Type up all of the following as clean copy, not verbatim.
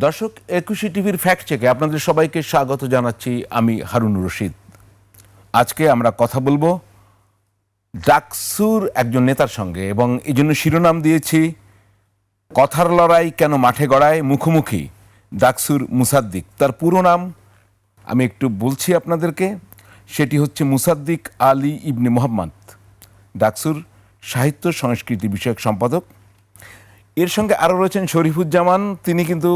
দর্শক, একুশে টিভির ফ্যাক্ট চেকে আপনাদের সবাইকে স্বাগত জানাচ্ছি। আমি হারুনুর রশিদ। আজকে আমরা কথা বলবো ডাকসুর একজন নেতার সঙ্গে, এবং এই জন্য শিরোনাম দিয়েছি কথার লড়াই কেন মাঠে গড়ায়, মুখোমুখি ডাকসুর মুসাদ্দিক। তার পুরো নাম আমি একটু বলছি আপনাদেরকে, সেটি হচ্ছে মুসাদ্দিক আলী ইবনে মোহাম্মদ, ডাকসুর সাহিত্য সংস্কৃতি বিষয়ক সম্পাদক। এর সঙ্গে আরও রয়েছেন শরীফুজ্জামান, তিনি কিন্তু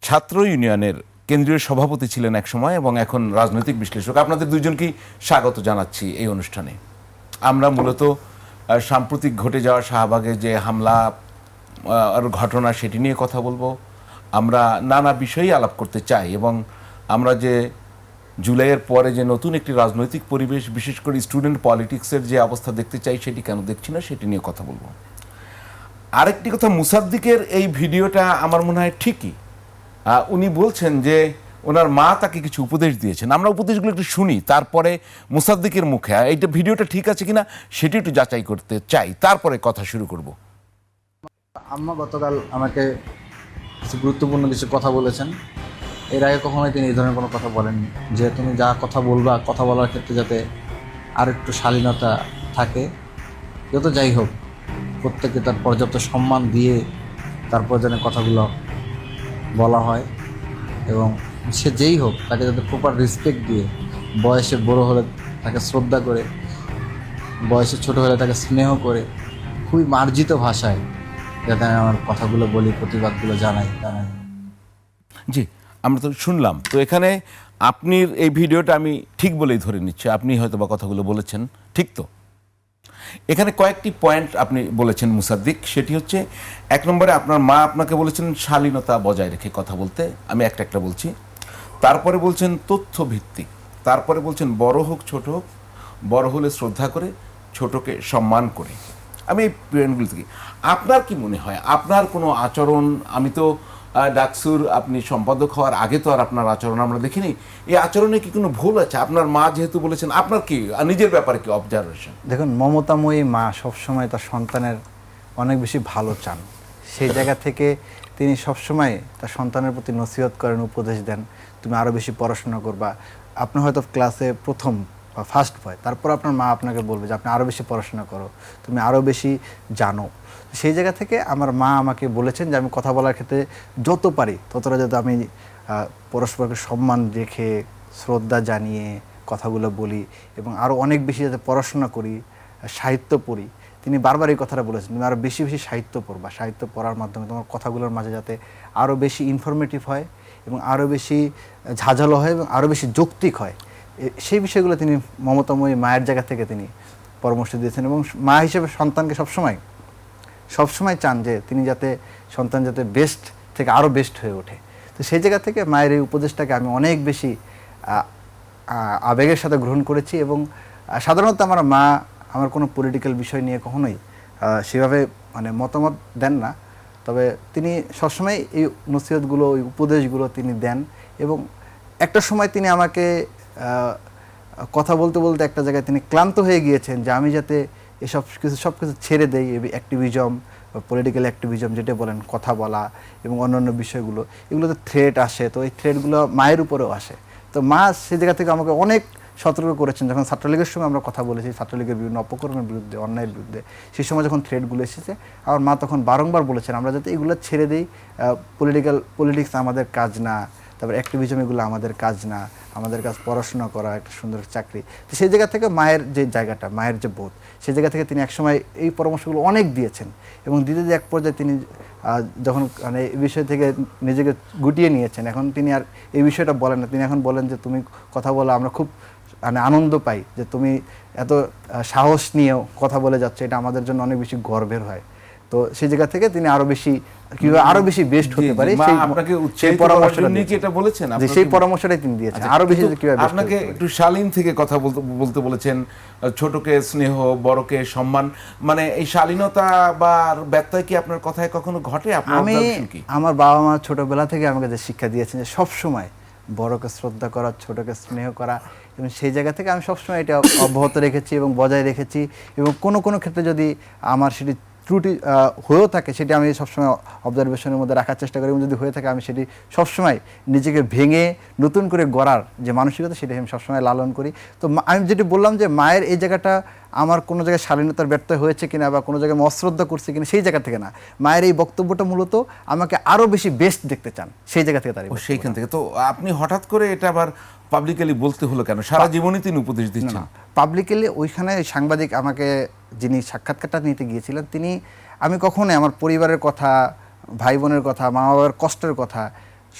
ছাত্র ইউনিয়নের কেন্দ্রীয় সভাপতি ছিলেন এক সময় এবং এখন রাজনৈতিক বিশ্লেষক। আপনাদের দুজনকেই স্বাগত জানাচ্ছি এই অনুষ্ঠানে। আমরা মূলত সাম্প্রতিক ঘটে যাওয়া শাহবাগে যে হামলা আর ঘটনা, সেটি নিয়ে কথা বলবো। আমরা নানা বিষয়েই আলাপ করতে চাই, এবং আমরা যে জুলাইয়ের পরে যে নতুন একটি রাজনৈতিক পরিবেশ, বিশেষ করে স্টুডেন্ট পলিটিক্সের যে অবস্থা দেখতে চাই, সেটি কেন দেখছি না, সেটি নিয়ে কথা বলবো। আরেকটি কথা, মুসাদ্দিকের এই ভিডিওটা আমার মনে হয় ঠিকই। উনি বলছেন যে ওনার মা তাকে কিছু উপদেশ দিয়েছেন। আমরা উপদেশগুলো একটু শুনি, তারপরে মুসাদ্দিকের মুখে এইটা ভিডিওটা ঠিক আছে কিনা সেটি একটু যাচাই করতে চাই, তারপরে কথা শুরু করব। আম্মা গতকাল আমাকে কিছু গুরুত্বপূর্ণ কিছু কথা বলেছেন। এর আগে কখনোই তিনি এই ধরনের কোনো কথা বলেননি, যে তুমি যা কথা বলবা, কথা বলার ক্ষেত্রে যাতে আর একটু শালীনতা থাকে। যত যাই হোক, প্রত্যেকে তার পর্যাপ্ত সম্মান দিয়ে তারপর যেন কথাগুলো বলা হয়, এবং সে যেই হোক তাকে যাতে প্রপার রেসপেক্ট দিয়ে, বয়সে বড় হলে তাকে শ্রদ্ধা করে, বয়সে ছোট হলে তাকে স্নেহ করে, খুবই মার্জিত ভাষায় যাতে আমি আমার কথাগুলো বলি, প্রতিবাদগুলো জানাই। জি, আমরা তো শুনলাম। তো এখানে আপনি এই ভিডিওটা আমি ঠিক বলেই ধরে নিচ্ছি, আপনি হয়তো বা কথাগুলো বলেছেন ঠিক। তো এখানে কয়েকটি পয়েন্ট আপনি বলেছেন মুসাদ্দিক, সেটি হচ্ছে, এক নম্বরে আপনার মা আপনাকে বলেছেন শালীনতা বজায় রেখে কথা বলতে। আমি একটা একটা বলছি। তারপরে বলছেন তথ্য ভিত্তিক। তারপরে বলছেন বড় হোক ছোট হোক, বড় হলে শ্রদ্ধা করে, ছোটকে সম্মান করে। আমি এই পয়েন্টগুলো থেকে, আপনার কি মনে হয় আপনার কোনো আচরণ, আমি তো ডাকসুর আপনি সম্পাদক হওয়ার আগে তো আর আপনার আচরণ আমরা দেখিনি, এই আচরণে কি কোনো ভুল আছে? আপনার মা যেহেতু বলেছেন, আপনার কি নিজের ব্যাপারে কি অবজারভেশন? দেখুন, মমতাময়ী মা সবসময় তার সন্তানের অনেক বেশি ভালো চান। সেই জায়গা থেকে তিনি সবসময় তার সন্তানের প্রতি নসিহত করেন, উপদেশ দেন, তুমি আরও বেশি পড়াশোনা করবা। আপনি হয়তো ক্লাসে প্রথম বা ফার্স্ট বয়, তারপর আপনার মা আপনাকে বলবে যে আপনি আরও বেশি পড়াশোনা করো, তুমি আরও বেশি জানো। সেই জায়গা থেকে আমার মা আমাকে বলেছেন যে আমি কথা বলার ক্ষেত্রে যত পারি ততটা যাতে আমি পরস্পরকে সম্মান রেখে, শ্রদ্ধা জানিয়ে কথাগুলো বলি, এবং আরও অনেক বেশি যাতে পড়াশোনা করি, সাহিত্য পড়ি। তিনি বারবার এই কথাটা বলেছেন, তুমি আরও বেশি বেশি সাহিত্য পড়বা, সাহিত্য পড়ার মাধ্যমে তোমার কথাগুলোর মাঝে যাতে আরও বেশি ইনফরমেটিভ হয়, এবং আরও বেশি ঝাঁঝালো হয়, এবং আরও বেশি যৌক্তিক হয়। সেই বিষয়গুলো তিনি মমতাময়ী মায়ের জায়গা থেকে তিনি পরামর্শ দিয়েছেন, এবং মা হিসেবে সন্তানকে সবসময় চান যে তিনি যাতে সন্তান যাতে বেস্ট থেকে আরও বেস্ট হয়ে ওঠে। তো সেই জায়গা থেকে মায়ের এই উপদেশটাকে আমি অনেক বেশি আবেগের সাথে গ্রহণ করেছি। এবং সাধারণত আমার মা আমার কোনো পলিটিক্যাল বিষয় নিয়ে কখনোই সেভাবে মতামত দেন না, তবে তিনি সবসময় এই নসিহতগুলো, এই উপদেশগুলো তিনি দেন। এবং একটা সময় তিনি আমাকে কথা বলতে বলতে একটা জায়গায় তিনি ক্লান্ত হয়ে গিয়েছেন যে আমি যাতে সব কিছু ছেড়ে দেই, অ্যাক্টিভিজম, পলিটিক্যাল অ্যাক্টিভিজম যেটা বলেন, কথা বলা এবং অন্যান্য বিষয়গুলো, এগুলোতে থ্রেট আসে, তো এই থ্রেটগুলো মায়ের উপরেও আসে। তো মা সেই জায়গা থেকে আমাকে অনেক সতর্ক করেছেন। যখন ছাত্রলীগের সঙ্গে আমরা কথা বলেছি, ছাত্রলীগের বিভিন্ন অপকর্মের বিরুদ্ধে, অন্যায়ের বিরুদ্ধে, সেই সময় যখন থ্রেটগুলো এসেছে, আমার মা তখন বারংবার বলেছেন আমরা যাতে এগুলো ছেড়ে দিই, পলিটিক্স আমাদের কাজ না, তারপর অ্যাক্টিভিজম এগুলো আমাদের কাজ না, আমাদের কাজ পড়াশোনা করা, একটা সুন্দর চাকরি। তো সেই জায়গা থেকে মায়ের যে জায়গাটা, মায়ের যে বোধ, সেই জায়গা থেকে তিনি একসময় এই পরামর্শগুলো অনেক দিয়েছেন, এবং দিতে এক পর্যায়ে তিনি যখন এই বিষয় থেকে নিজেকে গুটিয়ে নিয়েছেন, এখন তিনি আর এই বিষয়টা বলেন না। তিনি এখন বলেন যে তুমি কথা বলো, আমরা খুব আনন্দ পাই যে তুমি এত সাহস নিয়েও কথা বলে যাচ্ছ, এটা আমাদের জন্য অনেক বেশি গর্বের হয়। তো সেই জায়গা থেকে তিনি আরো বেশি কিভাবে আরো বেশি বেস্ট হতে পারে সেই পরামর্শটাই তিনি দিয়েছেন। আরো বেশি কিভাবে আপনাকে একটু শালীন থেকে কথা বলতে বলেছেন, ছোটকে স্নেহ, বড়কে সম্মান, এই শালীনতা বা ব্যত্যয় কি আপনার কথায় কখনো ঘটে? আমার বাবা মা ছোটবেলা থেকে আমাকে যে শিক্ষা দিয়েছেন যে সবসময় বড়কে শ্রদ্ধা করা, ছোটকে স্নেহ করা, এবং সেই জায়গা থেকে আমি সবসময় এটা অব্যাহত রেখেছি এবং বজায় রেখেছি। এবং কোনো ক্ষেত্রে যদি আমার সেটি ত্রুটি হয়েও থাকে সেটি আমি সবসময় অবজারভেশনের মধ্যে রাখার চেষ্টা করি, এবং যদি হয়ে থাকে আমি সেটি সবসময় নিজেকে ভেঙে নতুন করে গড়ার যে মানসিকতা সেটি আমি সবসময় লালন করি। তো আমি যেটি বললাম যে মায়ের এই জায়গাটা আমার কোনো জায়গায় শালীনতার ব্যর্থ হয়েছে কিনা বা কোনো জায়গায় অশ্রদ্ধা করছে কিনা সেই জায়গা থেকে না, মায়ের এই বক্তব্যটা মূলত আমাকে আরও বেশি বেস্ট দেখতে চান সেই জায়গা থেকে তার সেইখান থেকে তো আপনি হঠাৎ করে এটা আবার পাবলিকালি বলতে হলো কেন? সারা জীবনই তিনি উপদেশ দিচ্ছেন। পাবলিকলি ওইখানে সাংবাদিক আমাকে যিনি সাক্ষাৎকারটা নিতে গিয়েছিলেন তিনি, আমি কখনোই আমার পরিবারের কথা, ভাই বোনের কথা, মা বাবার কষ্টের কথা,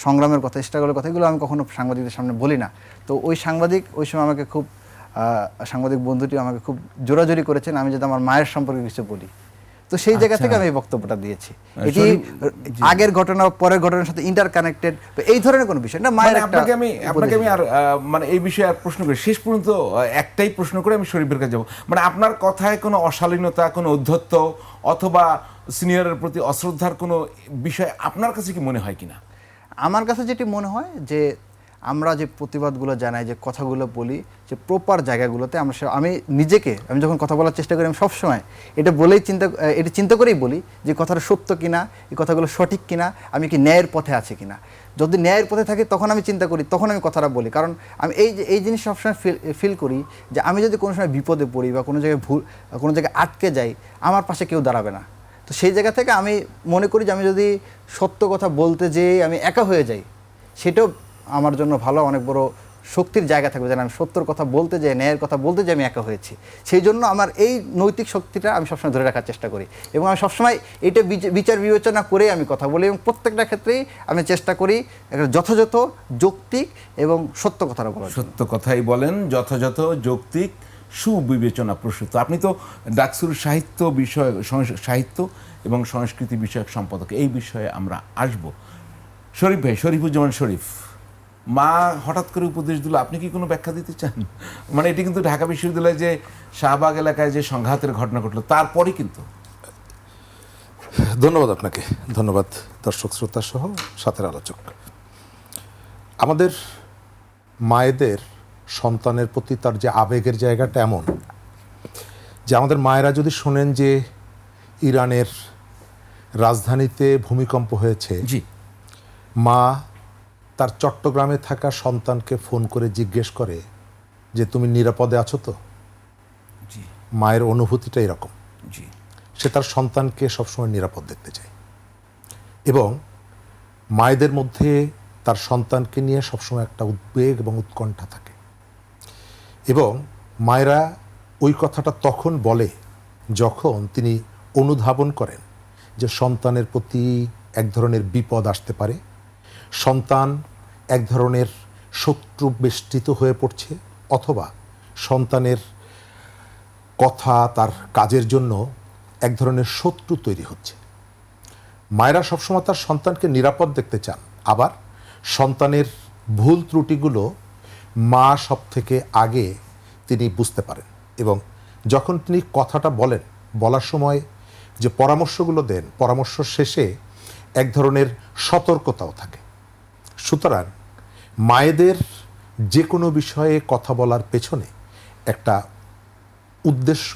সংগ্রামের কথা, স্ট্রাগলের কথা, এগুলো আমি কখনো সাংবাদিকদের সামনে বলি না। তো ওই সাংবাদিক ওই সময় আমাকে খুব সাংবাদিক বন্ধুটি আমাকে খুব জোরাজোরি করেছেন আমি যদি আমার মায়ের সম্পর্কে কিছু বলি। তো সেই জায়গা থেকে আমি এই বক্তব্যটা দিয়েছি। এটি আগের ঘটনা পরের ঘটনার সাথে ইন্টার কানেক্টেড, এই ধরনের কোনো বিষয় না। মায়ের আপনাকে আমি আর মানে এই বিষয়ে আর প্রশ্ন করি, শেষ পর্যন্ত একটাই প্রশ্ন করে আমি শরীফের কাছে যাবো। মানে আপনার কথায় কোনো অশালীনতা, কোনো ঔদ্ধত্য অথবা সিনিয়রের প্রতি অশ্রদ্ধার কোনো বিষয় আপনার কাছে কি মনে হয় কিনা? আমার কাছে যেটি মনে হয় যে আমরা যে প্রতিবাদগুলো জানাই, যে কথাগুলো বলি, যে প্রপার জায়গাগুলোতে আমি নিজেকে আমি যখন কথা বলার চেষ্টা করি আমি সবসময় এটা বলেই এটি চিন্তা করেই বলি যে কথাটা সত্য কিনা, এই কথাগুলো সঠিক কিনা, আমি কি ন্যায়ের পথে আছে কিনা। যদি ন্যায়ের পথে থাকি তখন আমি চিন্তা করি, তখন আমি কথাটা বলি। কারণ আমি এই জিনিস সবসময় ফিল করি যে আমি যদি কোনো সময় বিপদে পড়ি বা কোনো জায়গায় কোনো জায়গায় আটকে যাই, আমার পাশে কেউ দাঁড়াবে না। তো সেই জায়গা থেকে আমি মনে করি যে আমি যদি সত্য কথা বলতে যেয়ে আমি একা হয়ে যাই, সেটাও আমার জন্য ভালো, অনেক বড় শক্তির জায়গা থাকবে যেন আমি সত্যর কথা বলতে যাই, ন্যায়ের কথা বলতে যাই আমি একা হয়েছি। সেই জন্য আমার এই নৈতিক শক্তিটা আমি সবসময় ধরে রাখার চেষ্টা করি, এবং আমি সবসময় এটা বিচার বিবেচনা করে আমি কথা বলি, এবং প্রত্যেকটা ক্ষেত্রেই আমি চেষ্টা করি একটা যথাযথ যৌক্তিক এবং সত্য কথাটা বলার। সত্য কথাই বলেন, যথাযথ যৌক্তিক সুবিবেচনা প্রসূত। আপনি তো ডাকসুর সাহিত্য বিষয়, সাহিত্য এবং সংস্কৃতি বিষয়ক সম্পাদক, এই বিষয়ে আমরা আসব। শরীফ ভাই, শরীফুজ্জামান শরীফ, মা হঠাৎ করে উপদেশ দিল, আপনি কি কোনো ব্যাখ্যা দিতে চান? মানে এটি কিন্তু ঢাকা বিশ্ববিদ্যালয়ে যে শাহবাগ এলাকায় যে সংঘাতের ঘটনা ঘটলো তারপরই কিন্তু। ধন্যবাদ আপনাকে, ধন্যবাদ দর্শক শ্রোতা সহ সাথের আলোচক। আমাদের মায়েদের সন্তানের প্রতি তার যে আবেগের জায়গাটা এমন যে আমাদের মায়েরা যদি শোনেন যে ইরানের রাজধানীতে ভূমিকম্প হয়েছে, জি, মা তার চট্টগ্রামে থাকা সন্তানকে ফোন করে জিজ্ঞেস করে যে তুমি নিরাপদে আছো তো? জি, মায়ের অনুভূতিটা এরকম। জি, সে তার সন্তানকে সবসময় নিরাপদ দেখতে চায়, এবং মায়েদের মধ্যে তার সন্তানকে নিয়ে সবসময় একটা উদ্বেগ এবং উৎকণ্ঠা থাকে, এবং মায়েরা ওই কথাটা তখন বলে যখন তিনি অনুধাবন করেন যে সন্তানের প্রতি এক ধরনের বিপদ আসতে পারে, সন্তান এক ধরনের শত্রু বেষ্টিত হয়ে পড়ছে, অথবা সন্তানের কথা তার কাজের জন্য এক ধরনের শত্রু তৈরি হচ্ছে। মায়েরা সবসময় তার সন্তানকে নিরাপদ দেখতে চান, আবার সন্তানের ভুল ত্রুটিগুলো মা সব থেকে আগে তিনি বুঝতে পারেন, এবং যখন তিনি কথাটা বলার সময় যে পরামর্শগুলো দেন, পরামর্শ শেষে এক ধরনের সতর্কতাও থাকে। সুতরাং মায়েদের যে কোনো বিষয়ে কথা বলার পেছনে একটা উদ্দেশ্য,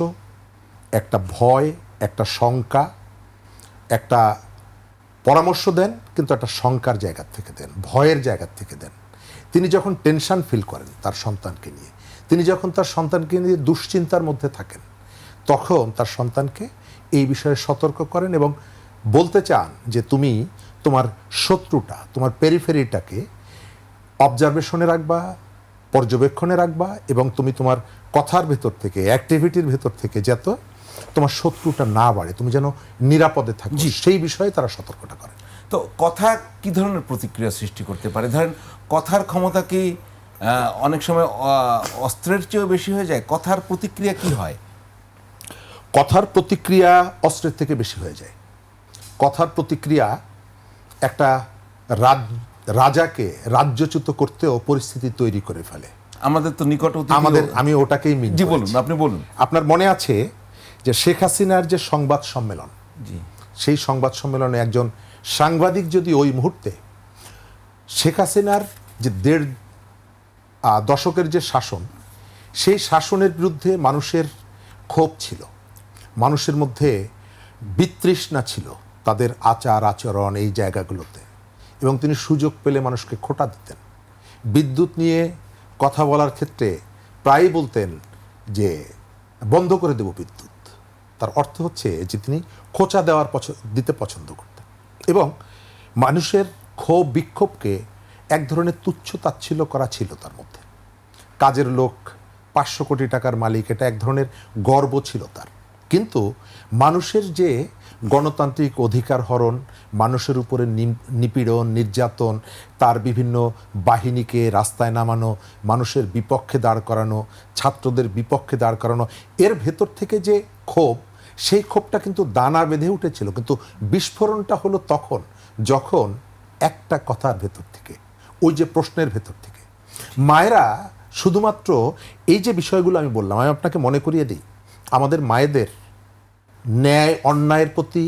একটা ভয়, একটা শঙ্কা, একটা পরামর্শ দেন, কিন্তু একটা শঙ্কার জায়গা থেকে দেন, ভয়ের জায়গা থেকে দেন। তিনি যখন টেনশন ফিল করেন তার সন্তানকে নিয়ে, তিনি যখন তার সন্তানকে নিয়ে দুশ্চিন্তার মধ্যে থাকেন, তখন তার সন্তানকে এই বিষয়ে সতর্ক করেন এবং বলতে চান যে তুমি তোমার শত্রুটা, তোমার পেরিফেরিটাকে অবজারভেশনে রাখবা, পর্যবেক্ষণে রাখবা, এবং তুমি তোমার কথার ভেতর থেকে, অ্যাক্টিভিটির ভেতর থেকে যাতে তোমার শত্রুটা না বাড়ে, তুমি যেন নিরাপদে থাকো, সেই বিষয়ে তারা সতর্কতা করে। তো কথা কি ধরনের প্রতিক্রিয়া সৃষ্টি করতে পারে? ধরেন কথার ক্ষমতা কি অনেক সময় অস্ত্রের চেয়েও বেশি হয়ে যায়? কথার প্রতিক্রিয়া কি হয়? কথার প্রতিক্রিয়া অস্ত্রের থেকে বেশি হয়ে যায়। কথার প্রতিক্রিয়া একটা রাজাকে রাজ্যচ্যুত করতেও পরিস্থিতি তৈরি করে ফেলে। আমাদের তো নিকট আমি ওটাকেই মিন। জি বলুন, আপনি বলুন। আপনার মনে আছে যে শেখ হাসিনার যে সংবাদ সম্মেলন, জি, সেই সংবাদ সম্মেলনে একজন সাংবাদিক যদি ওই মুহূর্তে শেখ হাসিনার যে ১.৫ দশকের যে শাসন, সেই শাসনের বিরুদ্ধে মানুষের ক্ষোভ ছিল, মানুষের মধ্যে বিতৃষ্ণা ছিল তাদের আচার আচরণ এই জায়গাগুলোতে, এবং তিনি সুযোগ পেলে মানুষকে খোঁটা দিতেন। বিদ্যুৎ নিয়ে কথা বলার ক্ষেত্রে প্রায়ই বলতেন যে বন্ধ করে দেব বিদ্যুৎ। তার অর্থ হচ্ছে যে তিনি খোঁচা দিতে পছন্দ করতেন, এবং মানুষের ক্ষোভ বিক্ষোভকে এক ধরনের তুচ্ছ তাচ্ছিল্য করা ছিল তার মধ্যে। কাজের লোক, 500 কোটি টাকার মালিক, এটা এক ধরনের গর্ব ছিল তার। কিন্তু মানুষের যে গণতান্ত্রিক অধিকার হরণ, মানুষের উপরে নিপীড়ন, নির্যাতন, তার বিভিন্ন বাহিনীকে রাস্তায় নামানো, মানুষের বিপক্ষে দাঁড় করানো, ছাত্রদের বিপক্ষে দাঁড় করানো, এর ভেতর থেকে যে ক্ষোভ, সেই ক্ষোভটা কিন্তু দানা বেঁধে উঠেছিল। কিন্তু বিস্ফোরণটা হলো তখন যখন একটা কথার ভেতর থেকে, ওই যে প্রশ্নের ভেতর থেকে মায়েরা শুধুমাত্র এই যে বিষয়গুলো আমি বললাম, আমি আপনাকে মনে করিয়ে দিই, আমাদের মায়েদের ন্যায় অন্যায়ের প্রতি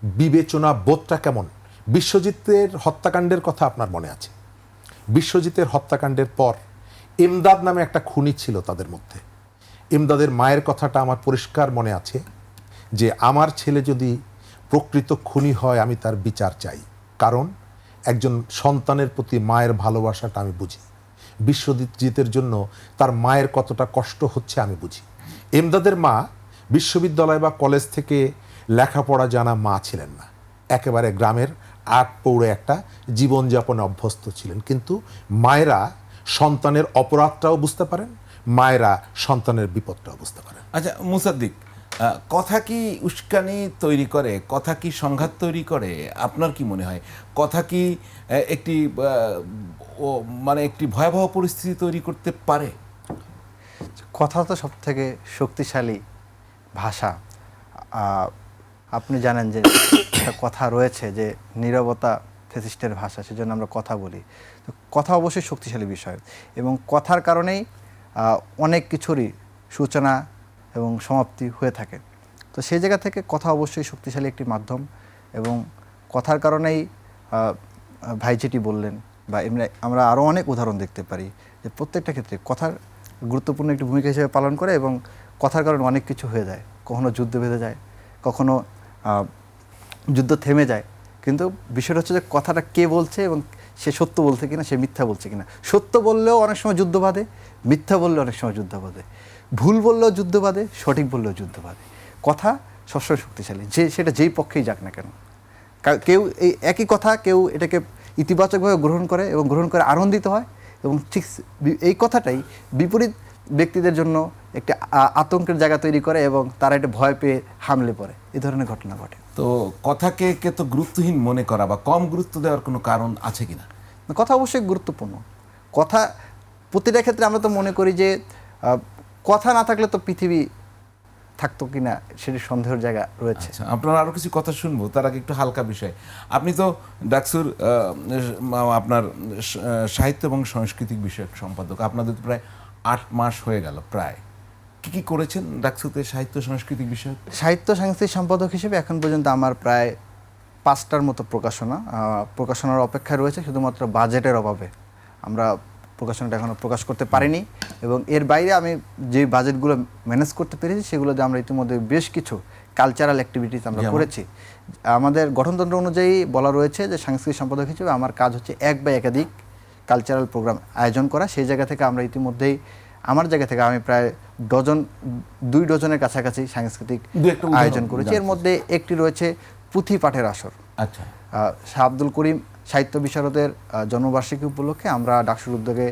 বিবেচনা বোধটা কেমন। বিশ্বজিতের হত্যাকাণ্ডের কথা আপনার মনে আছে। বিশ্বজিতের হত্যাকাণ্ডের পর ইমদাদ নামে একটা খুনি ছিল তাদের মধ্যে। ইমদাদের মায়ের কথাটা আমার পরিষ্কার মনে আছে যে আমার ছেলে যদি প্রকৃত খুনি হয় আমি তার বিচার চাই, কারণ একজন সন্তানের প্রতি মায়ের ভালোবাসাটা আমি বুঝি। বিশ্বজিতের জন্য তার মায়ের কতটা কষ্ট হচ্ছে আমি বুঝি। ইমদাদের মা বিশ্ববিদ্যালয় বা কলেজ থেকে লেখাপড়া জানা মা ছিলেন না, একেবারে গ্রামের আট পৌড়ে একটা জীবনযাপনে অভ্যস্ত ছিলেন। কিন্তু মায়েরা সন্তানের অপরাধটাও বুঝতে পারেন, মায়েরা সন্তানের বিপদটাও বুঝতে পারেন। আচ্ছা মুসাদ্দিক, কথা কি উস্কানি তৈরি করে, কথা কি সংঘাত তৈরি করে? আপনার কি মনে হয় কথা কি একটি মানে একটি ভয়াবহ পরিস্থিতি তৈরি করতে পারে? কথা তো সব থেকে শক্তিশালী ভাষা। আপনি জানেন যে একটা কথা রয়েছে যে নীরবতা ফ্যাসিস্টের ভাষা, সেজন্য আমরা কথা বলি। তো কথা অবশ্যই শক্তিশালী বিষয়, এবং কথার কারণেই অনেক কিছুরই সূচনা এবং সমাপ্তি হয়ে থাকে। তো সেই জায়গা থেকে কথা অবশ্যই শক্তিশালী একটি মাধ্যম, এবং কথার কারণেই ভাই যেটি বললেন, বা এমনি আমরা আরও অনেক উদাহরণ দেখতে পারি যে প্রত্যেকটা ক্ষেত্রে কথার গুরুত্বপূর্ণ একটি ভূমিকা হিসেবে পালন করে, এবং কথার কারণে অনেক কিছু হয়ে যায়। কখনো যুদ্ধ বেঁধে যায়, কখনো যুদ্ধ থেমে যায়। কিন্তু বিষয়টা হচ্ছে যে কথাটা কে বলছে, এবং সে সত্য বলছে কিনা, সে মিথ্যা বলছে কিনা। সত্য বললেও অনেক সময় যুদ্ধ বাঁধে, মিথ্যা বললেও অনেক সময় যুদ্ধ বাঁধে, ভুল বললেও যুদ্ধ বাঁধে, সঠিক বললেও যুদ্ধ বাঁধে। কথা সবসময় শক্তিশালী, যে সেটা যেই পক্ষেই যাক না কেন। কেউ এই একই কথা কেউ এটাকে ইতিবাচকভাবে গ্রহণ করে এবং গ্রহণ করে আনন্দিত হয়, এবং ঠিক এই কথাটাই বিপরীত ব্যক্তিদের জন্য একটি আতঙ্কের জায়গা তৈরি করে, এবং তারা এটা ভয় পেয়ে হামলে পড়ে। এই ধরনের ঘটনা ঘটে। তো কথাকে কে তো গুরুত্বহীন মনে করা বা কম গুরুত্ব দেওয়ার কোনো কারণ আছে কিনা? কথা অবশ্যই গুরুত্বপূর্ণ। কথা প্রতিটা ক্ষেত্রে আমরা তো মনে করি যে কথা না থাকলে তো পৃথিবী থাকতো কিনা সেটি সন্দেহের জায়গা রয়েছে। আচ্ছা, আপনার আরও কিছু কথা শুনবো, তার আগে একটু হালকা বিষয়। আপনি তো ডাকসুর আপনার সাহিত্য এবং সাংস্কৃতিক বিষয়ক সম্পাদক, আপনাদের তো প্রায় 8 মাস হয়ে গেল প্রায়। কি কি করেছেন ডাকসুতে সাহিত্য সাংস্কৃতিক বিষয়ক? সাহিত্য সাংস্কৃতিক সম্পাদক হিসেবে এখন পর্যন্ত আমার প্রায় 5টার মতো প্রকাশনার অপেক্ষায় রয়েছে। শুধুমাত্র বাজেটের অভাবে আমরা প্রকাশনাটা এখনও প্রকাশ করতে পারিনি, এবং এর বাইরে আমি যে বাজেটগুলো ম্যানেজ করতে পেরেছি সেগুলোতে আমরা ইতিমধ্যে বেশ কিছু কালচারাল অ্যাক্টিভিটিস আমরা করেছি। আমাদের গঠনতন্ত্র অনুযায়ী বলা রয়েছে যে সাংস্কৃতিক সম্পাদক হিসেবে আমার কাজ হচ্ছে এক বা একাধিক কালচারাল প্রোগ্রাম আয়োজন করা। সেই জায়গা থেকে আমরা ইতিমধ্যেই আমার জায়গা থেকে আমি প্রায় 2 ডজনের কাছাকাছি সাংস্কৃতিক আয়োজন করেছি। এর মধ্যে একটি রয়েছে পুঁথি পাঠের আসর। আচ্ছা, শাহ আব্দুল করিম সাহিত্য বিশারদের জন্মবার্ষিকী উপলক্ষে আমরা ডাকসুর উদ্যোগে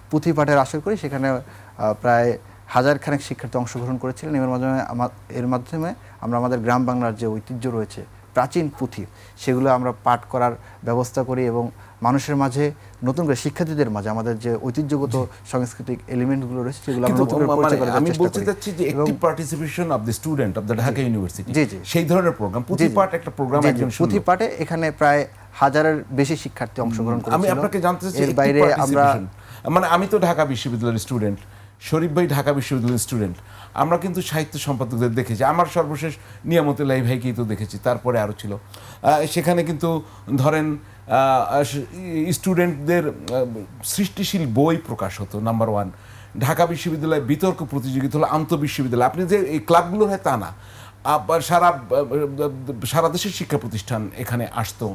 পুঁথি পাঠের আসর করি। সেখানে প্রায় 1000 খানেক শিক্ষার্থী অংশগ্রহণ করেছিলেন। এর মাধ্যমে আমরা আমাদের গ্রাম বাংলার যে ঐতিহ্য রয়েছে, প্রাচীন পুঁথি, সেগুলো আমরা পাঠ করার ব্যবস্থা করি, এবং মানুষের মাঝে নতুন করে শিক্ষার্থীদের মাঝে আমাদের যে ঐতিহ্যগত সাংস্কৃতিক এলিমেন্টগুলো রয়েছে সেগুলো আমরা নতুন করে পরিচয় করার আমি চেষ্টা বলতে করি। চাচ্ছি যে active participation of the student of the Dhaka university, জি, জি। সেই ধরনের প্রোগ্রাম পুঁথি পাঠ একটা প্রোগ্রাম একজন শুনলো। পুঁথি পাঠে এখানে প্রায় 1000-এর বেশি শিক্ষার্থী অংশগ্রহণ করেছিল। আমি আপনাকে জানতে চাচ্ছি এর বাইরে আমরা মানে আমি তো ঢাকা বিশ্ববিদ্যালয়ের স্টুডেন্ট, শরীফ ভাই ঢাকা বিশ্ববিদ্যালয়ের স্টুডেন্ট, আমরা কিন্তু সাহিত্য সম্পাদকদের দেখেছি। আমার সর্বশেষ নিয়ামতুল্লাহ ভাইকেই তো দেখেছি, তারপরে আরও ছিল। সেখানে কিন্তু ধরেন স্টুডেন্টদের সৃষ্টিশীল বই প্রকাশ হতো, নাম্বার 1। ঢাকা বিশ্ববিদ্যালয়ে বিতর্ক প্রতিযোগিতা হলো আন্তঃবিশ্ববিদ্যালয়। আপনি যে এই ক্লাবগুলো হয় তা না, সারা দেশের শিক্ষা প্রতিষ্ঠান এখানে আসতো,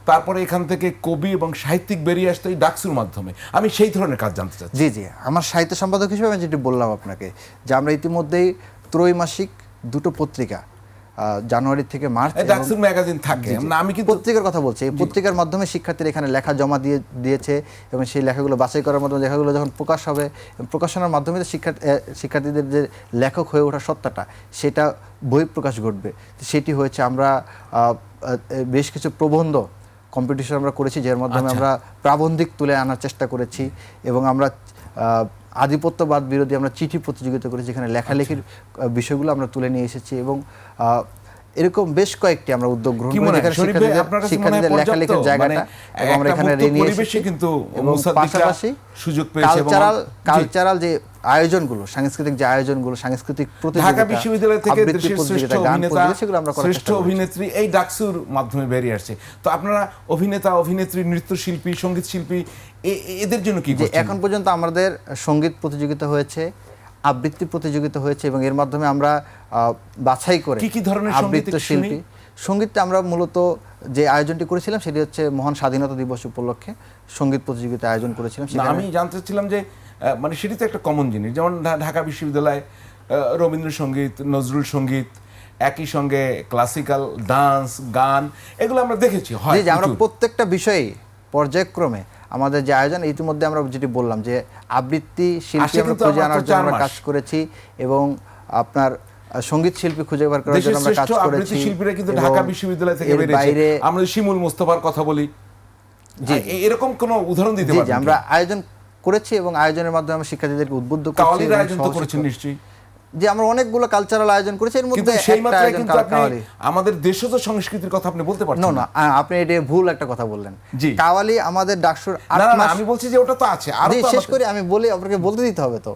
তারপরে এখান থেকে কবি এবং সাহিত্যিক বেরিয়ে আসতো এই ডাকসুর মাধ্যমে। আমি সেই ধরনের কাজ জানতে চাচ্ছি। জি জি, আমার সাহিত্য সম্পাদক হিসেবে আমি যেটি বললাম আপনাকে, যে আমরা ইতিমধ্যেই ত্রৈমাসিক দুটো পত্রিকা জানুয়ারি থেকে মার্চ ডাকসুর ম্যাগাজিন থাকে, আমি কিন্তু পত্রিকার কথা বলছি। এই পত্রিকার মাধ্যমে শিক্ষার্থীরা এখানে লেখা জমা দিয়েছে এবং সেই লেখাগুলো বাছাই করার মাধ্যমে লেখাগুলো যখন প্রকাশ হবে, প্রকাশনার মাধ্যমে শিক্ষার্থীদের যে লেখক হয়ে ওঠার সত্তাটা, সেটা বহিঃপ্রকাশ ঘটবে। সেটি হয়েছে আমরা বেশ কিছু প্রবন্ধ কম্পিটিশন আমরা করেছি, যার মাধ্যমে আমরা প্রাবন্ধিক তুলে আনার চেষ্টা করেছি, এবং আমরা আধিপত্যবাদ বিরোধী আমরা চিঠি প্রতিযোগিতা করেছি, যেখানে লেখালেখির বিষয়গুলো আমরা তুলে নিয়ে এসেছি, এবং এরকম বেশ কয়েকটি আমরা উদ্যোগ গ্রহণ করি যেখানে শিক্ষার্থীদের লেখালেখির জায়গাটা, এবং আমরা এখানে নিয়ে এসেছি। এবং পাশাপাশি কালচারাল যে আয়োজনগুলো, সাংস্কৃতিক যে আয়োজনগুলো, সাংস্কৃতিক প্রতিযোগিতা, ঢাকা বিশ্ববিদ্যালয় থেকে দেশের শ্রেষ্ঠ অভিনেতা, শ্রেষ্ঠ অভিনেত্রী এই ডাকসুর মাধ্যমে বেরিয়ে আসছে। তো আপনারা অভিনেতা, অভিনেত্রী, নৃত্যশিল্পী, সঙ্গীত শিল্পী এদের জন্য কি করছেন? এখন পর্যন্ত আমাদের সঙ্গীত প্রতিযোগিতা হয়েছে, আবৃত্তি প্রতিযোগিতা হয়েছে, এবং এর মাধ্যমে আমরা বাছাই করে কি ধরনের আবৃত্তি শিল্পী সঙ্গীতটা আমরা মূলত যে আয়োজনটি করেছিলাম সেটি হচ্ছে মহান স্বাধীনতা দিবস উপলক্ষে সঙ্গীত প্রতিযোগিতা আয়োজন করেছিলাম। আমি জানতে চাচ্ছিলাম যে মানে সেটি তো একটা কমন জিনিস, যেমন ঢাকা বিশ্ববিদ্যালয় রবীন্দ্রসঙ্গীত, নজরুল সঙ্গীত, একই সঙ্গে ক্লাসিক্যাল ডান্স, গান, এগুলো আমরা দেখেছি। হয় যে আমরা প্রত্যেকটা বিষয়ে পর্যায়ক্রমে আমাদের যে আয়োজন, ইতিমধ্যে আমরা যেটি বললাম যে আবৃত্তি শিল্পী আমরা খুঁজে আনার জন্য আমরা কাজ করেছি, এবং আপনার সঙ্গীত শিল্পী খুঁজে বের করার জন্য আমরা কাজ করেছি। শিল্পীরা কিন্তু ঢাকা বিশ্ববিদ্যালয় থেকে বেরিয়েছে। আমরা শিমুল মোস্তফার কথা বলি, এরকম কোন উদাহরণ দিতে পারবেন? আমরা আয়োজন করেছি, এবং আয়োজনের মাধ্যমে আমরা শিক্ষার্থীদেরকে উদ্বুদ্ধ করছি। কাওয়ালির আয়োজন তো করেছেন নিশ্চয়ই? যে আমরা অনেকগুলো কালচারাল আয়োজন করেছি, এর মধ্যে একটা আয়োজন কাওয়ালি। আমাদের দেশজ সংস্কৃতির কথা আপনি বলতে পারছেন না? আপনি এটা ভুল একটা কথা বললেন। কাওয়ালি আমাদের ডাকসুর 8 মাস, আমি বলছি যে ওটা তো আছে। আর শেষ করে আমি বলি, আপনাকে বলতে দিতে হবে তো।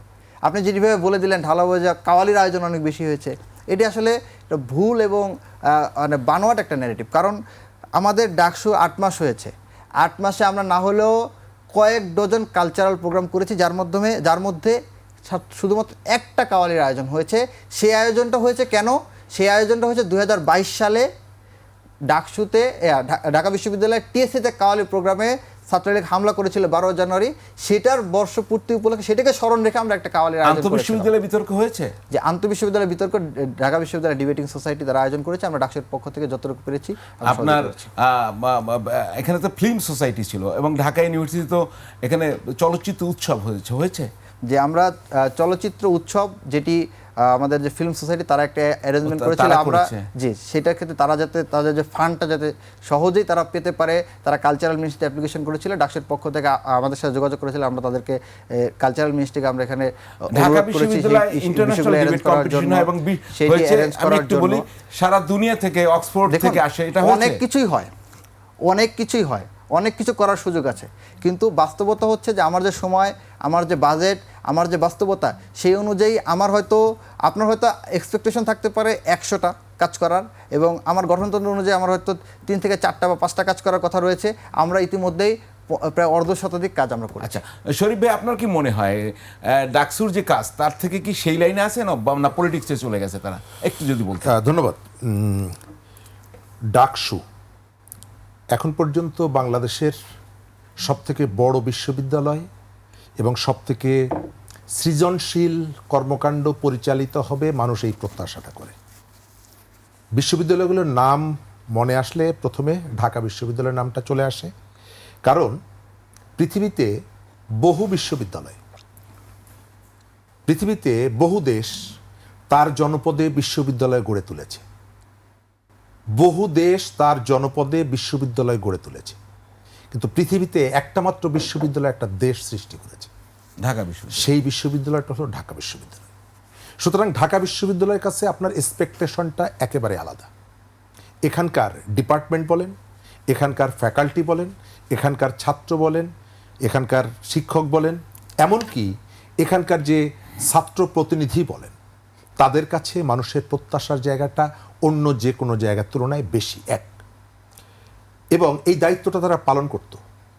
আপনি যেভাবে বলে দিলেন ঢালাবাজা কাওয়ালির আয়োজন অনেক বেশি হয়েছে, এটি আসলে একটা ভুল এবং মানে বানোয়াট একটা ন্যারেটিভ। কারণ আমাদের ডাকসু 8 মাস হয়েছে, 8 মাসে আমরা না হলেও কয়েক ডজন কালচারাল প্রোগ্রাম করেছি, যার মধ্যে শুধুমাত্র একটা কাওয়ালির আয়োজন হয়েছে। সেই আয়োজনটা হয়েছে কেন? সেই আয়োজনটা হয়েছে 2022 সালে ডাকসুতে, ঢাকা বিশ্ববিদ্যালয়ের টিএসসিতে কাওয়ালি প্রোগ্রামে ছাত্রলীগ হামলা করেছিল 12 জানুয়ারি, সেটার বর্ষপূর্তি উপলক্ষে সেটাকে স্মরণ রেখে আমরা একটা কাওয়ালির আয়োজন করেছি। আন্তঃবিশ্ববিদ্যালয় বিতর্ক হয়েছে, যে আন্তঃবিশ্ববিদ্যালয় বিতর্ক ঢাকা বিশ্ববিদ্যালয় ডিবেটিং সোসাইটি দ্বারা আয়োজন করেছে। আমরা ডাকসুর পক্ষ থেকে যতটুকু পেরেছি। আপনার এখানে তো ফিল্ম সোসাইটি ছিল, এবং ঢাকা ইউনিভার্সিটি তো এখানে চলচ্চিত্র উৎসব হয়েছে। যে আমরা চলচ্চিত্র উৎসব, যেটি আমাদের যে ফিল্ম সোসাইটি তারা একটা অ্যারেঞ্জমেন্ট করেছিল, আমরা জি সেটার ক্ষেত্রে তারা যাতে তাদের যে ফান্ডটা যাতে সহজেই তারা পেতে পারে, তারা কালচারাল মিনিস্ট্রি অ্যাপ্লিকেশন করেছিল। ডাকসুর পক্ষ থেকে আমাদের সাথে যোগাযোগ করেছিল, আমরা তাদেরকে কালচারাল মিনিস্ট্রিকে আমরা এখানে অনুরোধ করেছি ইন্টারন্যাশনাল ডিবেট কম্পিটিশন হয়, এবং সেটি অ্যারেঞ্জ করার জন্য সারা দুনিয়া থেকে, অক্সফোর্ড থেকে আসে। এটা অনেক কিছুই হয়, অনেক কিছু করার সুযোগ আছে, কিন্তু বাস্তবতা হচ্ছে যে আমার যে সময়, আমার যে বাজেট, আমার যে বাস্তবতা, সেই অনুযায়ী আপনার হয়তো এক্সপেকটেশন থাকতে পারে 100টা কাজ করার, এবং আমার গঠনতন্ত্র অনুযায়ী আমার হয়তো 3 থেকে 4টা বা 5টা কাজ করার কথা রয়েছে। আমরা ইতিমধ্যেই প্রায় অর্ধশতাধিক কাজ আমরা করি। আচ্ছা শরীফ ভাই, আপনার কি মনে হয় ডাকসুর যে কাজ, তার থেকে কি সেই লাইনে আছে না পলিটিক্সে চলে গেছে তারা? একটু যদি বলতে। ধন্যবাদ। ডাকসু এখন পর্যন্ত বাংলাদেশের সবথেকে বড় বিশ্ববিদ্যালয়, এবং সবথেকে সৃজনশীল কর্মকাণ্ড পরিচালিত হবে, মানুষ এই প্রত্যাশাটা করে। বিশ্ববিদ্যালয়গুলোর নাম মনে আসলে প্রথমে ঢাকা বিশ্ববিদ্যালয়ের নামটা চলে আসে, কারণ পৃথিবীতে বহু বিশ্ববিদ্যালয়, পৃথিবীতে বহু দেশ তার জনপদে বিশ্ববিদ্যালয় গড়ে তুলেছে, বহু দেশ তার জনপদে বিশ্ববিদ্যালয় গড়ে তুলেছে, কিন্তু পৃথিবীতে একটা মাত্র বিশ্ববিদ্যালয় একটা দেশ সৃষ্টি করেছে, ঢাকা বিশ্ববিদ্যালয়। সেই বিশ্ববিদ্যালয়টা হলো ঢাকা বিশ্ববিদ্যালয়। সুতরাং ঢাকা বিশ্ববিদ্যালয়ের কাছে আপনার এক্সপেকটেশনটা একেবারে আলাদা। এখানকার ডিপার্টমেন্ট বলেন, এখানকার ফ্যাকাল্টি বলেন, এখানকার ছাত্র বলেন, এখানকার শিক্ষক বলেন, এমনকি এখানকার যে ছাত্র প্রতিনিধি বলেন, তাদের কাছে মানুষের প্রত্যাশার জায়গাটা অন্য যে কোনো জায়গার তুলনায় বেশি এক। এবং এই দায়িত্বটা তারা পালন করত।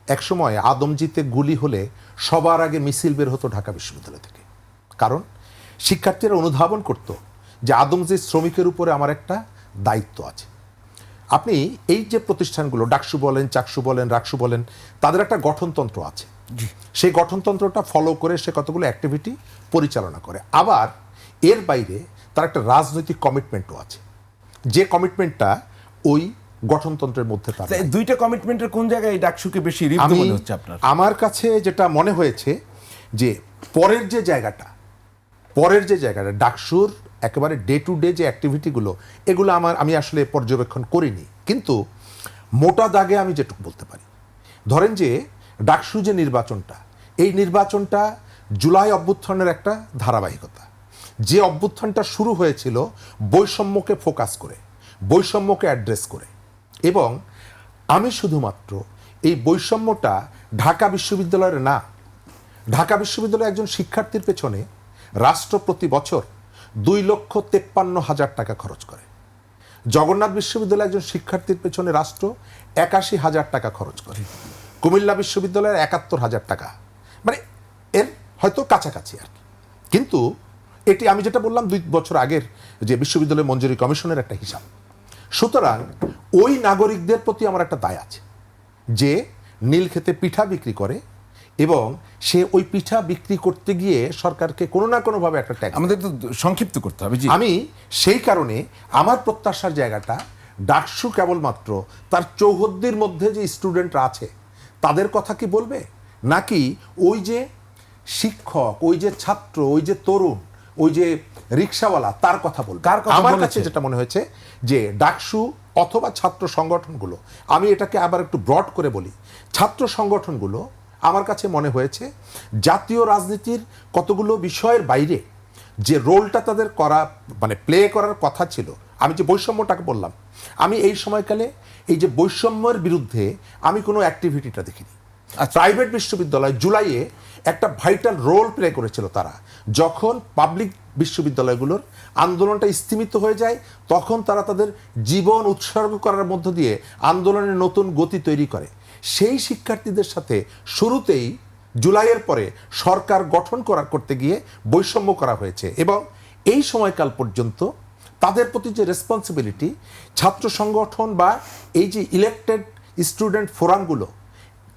একসময় আদমজিতে গুলি হলে সবার আগে মিছিল বের হতো ঢাকা বিশ্ববিদ্যালয় থেকে, কারণ শিক্ষার্থীরা অনুধাবন করত যে আদমজি শ্রমিকের উপরে আমার একটা দায়িত্ব আছে। আপনি এই যে প্রতিষ্ঠানগুলো ডাকসু বলেন, চাকসু বলেন, রাকসু বলেন, তাদের একটা গঠনতন্ত্র আছে। সেই গঠনতন্ত্রটা ফলো করে সে কতগুলো অ্যাক্টিভিটি পরিচালনা করে। আবার এর বাইরে তার একটা রাজনৈতিক কমিটমেন্টও আছে, যে কমিটমেন্টটা ওই গঠনতন্ত্রের মধ্যে তার তা এই নাই। দুইটা কমিটমেন্টের কোন জায়গায় এই ডাকসুকে বেশি রিপ্ত আমি মনে হচ্ছে আপনার? আমার কাছে যেটা মনে হয়েছে যে পরের যে জায়গাটা ডাকসুর একেবারে ডে টু ডে যে অ্যাক্টিভিটিগুলো, এগুলো আমি আসলে পর্যবেক্ষণ করিনি, কিন্তু মোটা দাগে আমি যেটুকু বলতে পারি, ধরেন যে ডাকসু যে নির্বাচনটা, এই নির্বাচনটা জুলাই অভ্যুত্থানের একটা ধারাবাহিকতা। যে অভ্যুত্থানটা শুরু হয়েছিল বৈষম্যকে ফোকাস করে, বৈষম্যকে অ্যাড্রেস করে, এবং আমি শুধুমাত্র এই বৈষম্যটা ঢাকা বিশ্ববিদ্যালয়ের না, ঢাকা বিশ্ববিদ্যালয়ের একজন শিক্ষার্থীর পেছনে রাষ্ট্র প্রতি বছর 2,53,000 টাকা খরচ করে। জগন্নাথ বিশ্ববিদ্যালয়ের একজন শিক্ষার্থীর পেছনে রাষ্ট্র 81,000 টাকা খরচ করে। কুমিল্লা বিশ্ববিদ্যালয়ের 71,000 টাকা, মানে এর হয়তো কাছাকাছি আর কি। কিন্তু এটি আমি যেটা বললাম 2 বছর আগের যে বিশ্ববিদ্যালয় মঞ্জুরি কমিশনের একটা হিসাব। সুতরাং ওই নাগরিকদের প্রতি আমার একটা দায় আছে যে নীলক্ষেতে পিঠা বিক্রি করে এবং সে ওই পিঠা বিক্রি করতে গিয়ে সরকারকে কোনো না কোনোভাবে একটা ট্যাক্স। আমাদের তো সংক্ষিপ্ত করতে হবে। জি, আমি সেই কারণে আমার প্রত্যাশার জায়গাটা ডাকসু কেবলমাত্র তার চৌহদ্দির মধ্যে যে স্টুডেন্টরা আছে তাদের কথা কি বলবে, নাকি ওই যে শিক্ষক, ওই যে ছাত্র, ওই যে তরুণ, ওই যে রিক্সাওয়ালা তার কথা বলবে? কার কথা আমার বলেছে? কাছে যেটা মনে হয়েছে যে ডাকসু অথবা ছাত্র সংগঠনগুলো, আমি এটাকে আবার একটু ব্রড করে বলি, ছাত্র সংগঠনগুলো আমার কাছে মনে হয়েছে জাতীয় রাজনীতির কতগুলো বিষয়ের বাইরে যে রোলটা তাদের করা, মানে প্লে করার কথা ছিল। আমি যে বৈষম্যটাকে বললাম, আমি এই সময়কালে এই যে বৈষম্যের বিরুদ্ধে আমি কোনো অ্যাক্টিভিটিটা দেখিনি। প্রাইভেট বিশ্ববিদ্যালয় জুলাইয়ে একটা ভাইটাল রোল প্লে করেছিল তারা। যখন পাবলিক বিশ্ববিদ্যালয়গুলোর আন্দোলনটা স্থিমিত হয়ে যায়, তখন তারা তাদের জীবন উৎসর্গ করার মধ্য দিয়ে আন্দোলনের নতুন গতি তৈরি করে। সেই শিক্ষার্থীদের সাথে শুরুতেই জুলাইয়ের পরে সরকার গঠন করতে গিয়ে বৈষম্য করা হয়েছে, এবং এই সময়কাল পর্যন্ত তাদের প্রতি যে রেসপন্সিবিলিটি, ছাত্র সংগঠন বা এই যে ইলেক্টেড স্টুডেন্ট ফোরামগুলো,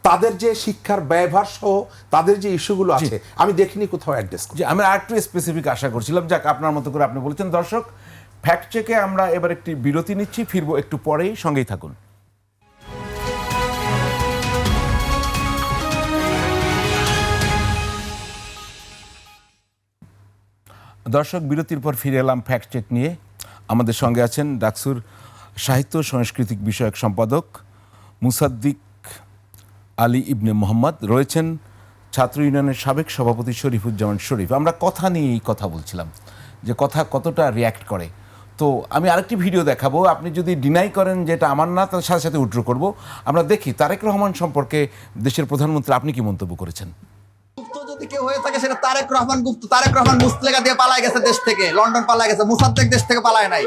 তাদের যে শিক্ষার ব্যয়ভার সহ তাদের যে ইস্যুগুলো আছে, আমি দেখিনি কোথাও অ্যাড্রেস যে আমি আরেকটু স্পেসিফিক আশা করছিলাম। যাক, আপনার মতো করে আপনি বলেছেন। দর্শক, ফ্যাক্ট চেকে আমরা এবার একটি বিরতি নিচ্ছি, ফিরবো একটু পরেই, সঙ্গেই থাকুন। দর্শক, বিরতির পর ফিরে এলাম ফ্যাক্ট চেক নিয়ে। আমাদের সঙ্গে আছেন ডাকসুর সাহিত্য সাংস্কৃতিক বিষয়ক সম্পাদক মুসাদ্দিক আলী ইবনে মোহাম্মদ, রয়েছেন ছাত্র ইউনিয়নের সাবেক সভাপতি শরীফুজ্জামান শরীফ। আমরা কথা নিয়েই কথা বলছিলাম যে কথা কতটা রিয়্যাক্ট করে। তো আমি আরেকটি ভিডিও দেখাবো, আপনি যদি ডিনাই করেন যে এটা আমার না, তার সাথে সাথে উইথড্র করব। আমরা দেখি তারেক রহমান সম্পর্কে দেশের প্রধানমন্ত্রী আপনি কি মন্তব্য করেছেন। গুপ্ত যদি কেউ হয়ে থাকে সেটা তারেক রহমান গুপ্ত। তারেক রহমান মুসলেখা দিয়ে পালায় গেছে দেশ থেকে, লন্ডন পালায় গেছে। মুসাদ্দেক দেশ থেকে পালায় নাই।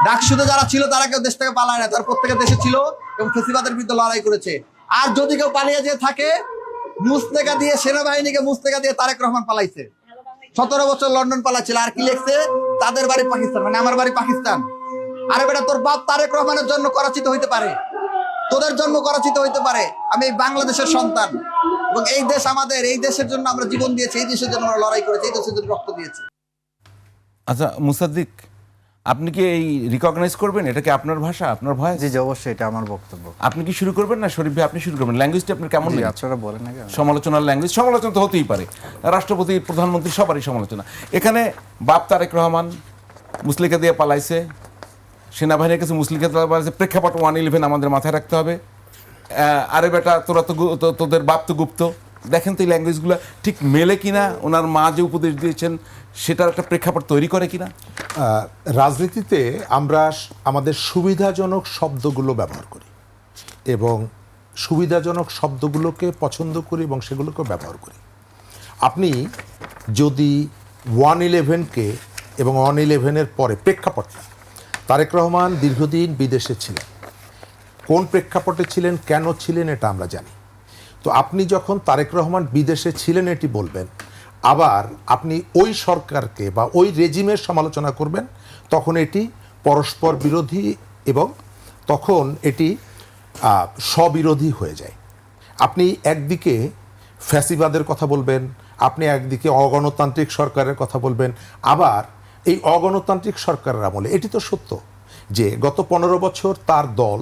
ডাকসুতে যারা ছিল তারা কেউ দেশ থেকে পালায় না, তার প্রত্যেকে দেশে ছিল এবং ফেসিবাদের বিরুদ্ধে লড়াই করেছে। আর যদি কেউ পালিয়ে যেয়ে থাকে, মুসলেখা দিয়ে, সেনাবাহিনীকে মুসলেখা দিয়ে তারেক রহমান পালাইছে। 17 বছর লন্ডন পালাচ্ছিল। আর কি লিখছে? তাদের বাড়ি পাকিস্তান, মানে আমার বাড়ি পাকিস্তান। আরে বেটা, তোর বাপ তারেক রহমানের জন্য করাচিতে হইতে পারে, তোদের জন্য করাচিতে হইতে পারে। আমি এই বাংলাদেশের সন্তান এবং এই দেশ আমাদের। এই দেশের জন্য আমরা জীবন দিয়েছি, এই দেশের জন্য আমরা লড়াই করেছি, এই দেশের জন্য রক্ত দিয়েছি। আচ্ছা মুসাদ্দিক, আপনি কি এই রিকগনাইজ করবেন? এটা কি আপনার ভাষা, আপনার ভয়েস? জি জি, অবশ্যই এটা আমার বক্তব্য। আপনি কি শুরু করবেন না শরীফ ভাই? আপনি শুরু করবেন। ল্যাঙ্গুয়েজটা আপনার কেমন জি, লেগেছে? আপনারা বলেন না কেন? সমালোচনার ল্যাঙ্গুয়েজ, সমালোচনা তো হতেই পারে, রাষ্ট্রপতি, প্রধানমন্ত্রী সবারই সমালোচনা। এখানে বাপ তারেক রহমান মুসলিকা দিয়ে পালাইছে, সেনাবাহিনীর কাছে মুসলিকা দিয়ে পালাইছে, প্রেক্ষাপট 111 আমাদের মাথায় রাখতে হবে। আরে বেটা, তোরা তো তোদের বাপ তো গুপ্ত। দেখেন তো এই ল্যাঙ্গুয়েজগুলো ঠিক মেলে কিনা, ওনার মা যে উপদেশ দিয়েছেন সেটার একটা প্রেক্ষাপট তৈরি করে কিনা। রাজনীতিতে আমরা আমাদের সুবিধাজনক শব্দগুলো ব্যবহার করি এবং সুবিধাজনক শব্দগুলোকে পছন্দ করি এবং সেগুলোকে ব্যবহার করি। আপনি যদি 111কে এবং 111-এর পরে প্রেক্ষাপটটা, তারেক রহমান দীর্ঘদিন বিদেশে ছিলেন, কোন প্রেক্ষাপটে ছিলেন, কেন ছিলেন, এটা আমরা জানি। তো আপনি যখন তারেক রহমান বিদেশে ছিলেন এটি বলবেন, আবার আপনি ওই সরকারকে বা ওই রেজিমের সমালোচনা করবেন, তখন এটি পরস্পর বিরোধী এবং তখন এটি স্ববিরোধী হয়ে যায়। আপনি একদিকে ফ্যাসিবাদের কথা বলবেন, আপনি একদিকে অগণতান্ত্রিক সরকারের কথা বলবেন, আবার এই অগণতান্ত্রিক সরকারের আমলে এটি তো সত্য যে গত 15 বছর তার দল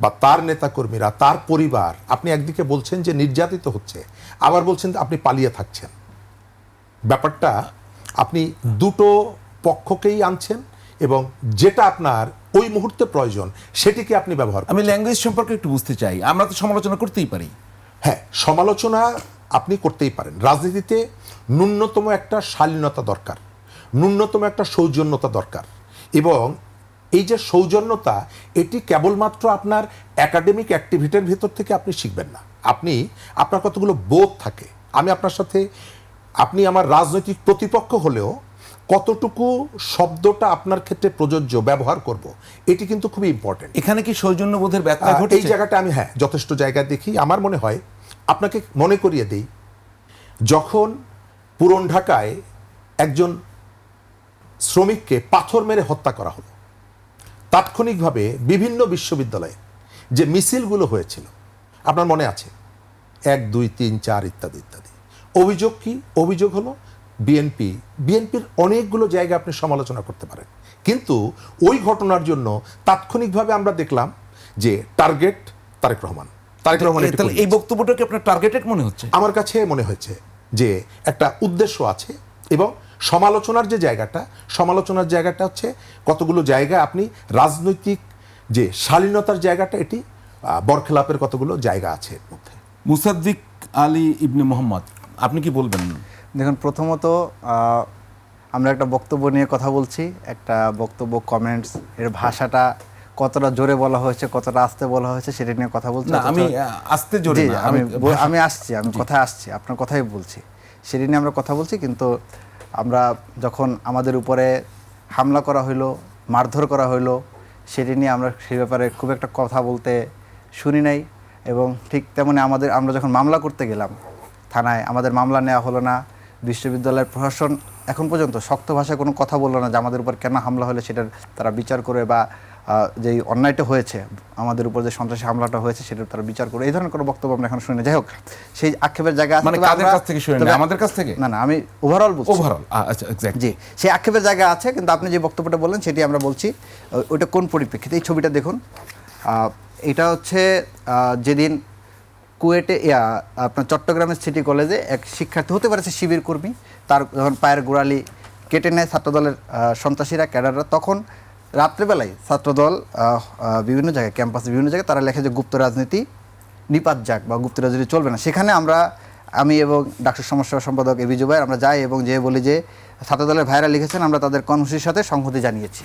বা তার নেতাকর্মীরা, তার পরিবার, আপনি একদিকে বলছেন যে নির্যাতিত হচ্ছে, আবার বলছেন আপনি পালিয়ে থাকছেন। ব্যাপারটা আপনি দুটো পক্ষকেই আনছেন এবং যেটা আপনার ওই মুহূর্তে প্রয়োজন সেটিকে আপনি ব্যবহার আমি ল্যাঙ্গুয়েজ সম্পর্কে একটু বুঝতে চাই। আমরা তো সমালোচনা করতেই পারি। হ্যাঁ, সমালোচনা আপনি করতেই পারেন। রাজনীতিতে ন্যূনতম একটা শালীনতা দরকার, ন্যূনতম একটা সৌজন্যতা দরকার, এবং এই যে সৌজন্যতা, এটি কেবলমাত্র আপনার একাডেমিক অ্যাক্টিভিটির ভিতর থেকে আপনি শিখবেন না। আপনার কতগুলো বোধ থাকে। আমি আপনার সাথে, আপনি আমার রাজনৈতিক প্রতিপক্ষ হলেও কতটুকু শব্দটা আপনার ক্ষেত্রে প্রযোজ্য ব্যবহার করব, এটি কিন্তু খুবই ইম্পর্টেন্ট। এখানে কি সৌজন্যবোধের ব্যত্যয় এই ঘটেছে? জায়গাটা আমি যথেষ্ট জায়গায় দেখি। আমার মনে হয়, আপনাকে মনে করিয়ে দেই, যখন পুরন ঢাকায় একজন শ্রমিককে পাথর মেরে হত্যা করা হলো, তাৎক্ষণিকভাবে বিভিন্ন বিশ্ববিদ্যালয়ে যে মিছিলগুলো হয়েছিল আপনার মনে আছে, 1, 2, 3, 4 ইত্যাদি ইত্যাদি। অভিযোগ কি? অভিযোগ হলো বিএনপির অনেকগুলো জায়গা আপনি সমালোচনা করতে পারেন, কিন্তু ওই ঘটনার জন্য তাৎক্ষণিকভাবে আমরা দেখলাম যে টার্গেট তারেক রহমান। তাহলে এই বক্তব্যটাকে আপনার টার্গেটেড মনে হচ্ছে? আমার কাছে মনে হয়েছে যে একটা উদ্দেশ্য আছে, এবং সমালোচনার জায়গাটা হচ্ছে কতগুলো জায়গা আপনি রাজনৈতিক যে শালীনতার জায়গাটা, এটি বরখেলাপের কতগুলো জায়গা আছে এর মধ্যে। মুসাদ্দিক আলী ইবনে মোহাম্মদ, আপনি কি বলবেন? দেখুন, প্রথমত আমরা একটা বক্তব্য নিয়ে কথা বলছি, একটা বক্তব্য কমেন্টস এর ভাষাটা কতটা জোরে বলা হয়েছে, কতটা আস্তে বলা হয়েছে সেটা নিয়ে কথা বলছি। না, আমি আস্তে জোরে না, আমি আসছি, কথায় আসছি, আপনার কথাই বলছি, সেটা নিয়ে আমরা কথা বলছি। কিন্তু আমরা যখন আমাদের উপরে হামলা করা হইলো, মারধর করা হইলো, সেটি নিয়ে আমরা সেই ব্যাপারে খুব একটা কথা বলতে শুনি নাই। এবং ঠিক তেমনি আমরা যখন মামলা করতে গেলাম থানায়, আমাদের মামলা নেওয়া হলো না। বিশ্ববিদ্যালয়ের প্রশাসন এখন পর্যন্ত শক্ত ভাষায় কোনো কথা বললো না যে আমাদের উপর কেন হামলা হলে সেটার তারা বিচার করে, বা যেই অন্যায়টা হয়েছে আমাদের উপর, যে সন্ত্রাসী হামলাটা হয়েছে সেটা তারা বিচার করে, এই ধরনের কোনো বক্তব্য আমরা এখন শুনি না। যাই হোক, সেই আক্ষেপের জায়গা আছে। মানে কাদের কাছ থেকে শুনেন? আমাদের কাছ থেকে? না, আমি ওভারঅল বলছি। ওভারঅল, আচ্ছা, এক্স্যাক্টলি। জি, সেই আক্ষেপের জায়গা আছে, কিন্তু আপনি যে বক্তব্যটা বললেন সেটি আমরা বলছি ওইটা কোন পরিপ্রেক্ষিতে। এই ছবিটা দেখুন, এটা হচ্ছে যেদিন কুয়েটে আপনার চট্টগ্রামের সিটি কলেজে এক শিক্ষার্থী, হতে পারে শিবির কর্মী, তার যখন পায়ের গোড়ালি কেটে নেয় ছাত্রদলের সন্ত্রাসীরা, ক্যাডাররা, তখন রাত্রেবেলায় ছাত্রদল বিভিন্ন জায়গায়, ক্যাম্পাসে বিভিন্ন জায়গায় তারা লেখে যে গুপ্ত রাজনীতি নিপাত যাক বা গুপ্ত রাজনীতি চলবে না। সেখানে আমি এবং ডাক্তার সমাজসেবা সম্পাদক এবি জুবাইর আমরা যাই এবং যেয়ে বলি যে ছাত্রদলের ভাইরা লিখেছেন, আমরা তাদের কর্মসূচির সাথে সংহতি জানিয়েছি।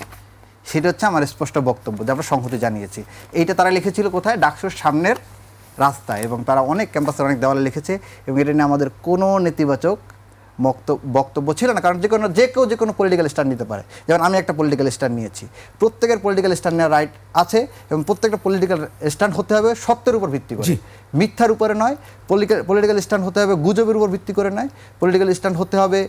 সেটা হচ্ছে আমার স্পষ্ট বক্তব্য যে আমরা সংহতি জানিয়েছি। এইটা তারা লিখেছিল কোথায়? ডাকসুর সামনের রাস্তায়, এবং তারা অনেক ক্যাম্পাসের অনেক দেওয়ালে লিখেছে, এবং এটা নিয়ে আমাদের কোনো নেতিবাচক বক্তব্য ছিল না। কারণ যে কেউ যে কোনো পলিটিক্যাল স্ট্যান্ড নিতে পারে। যেমন আমি একটা পলিটিক্যাল স্ট্যান্ড নিয়েছি, প্রত্যেকের পলিটিক্যাল স্ট্যান্ড নেওয়ার রাইট আছে, এবং প্রত্যেকটা পলিটিক্যাল স্ট্যান্ড হতে হবে সত্যের উপর ভিত্তি করে, মিথ্যার উপরে নয়। পলিটিক্যাল স্ট্যান্ড হতে হবে গুজবের উপর ভিত্তি করে নয়, পলিটিক্যাল স্ট্যান্ড হতে হবে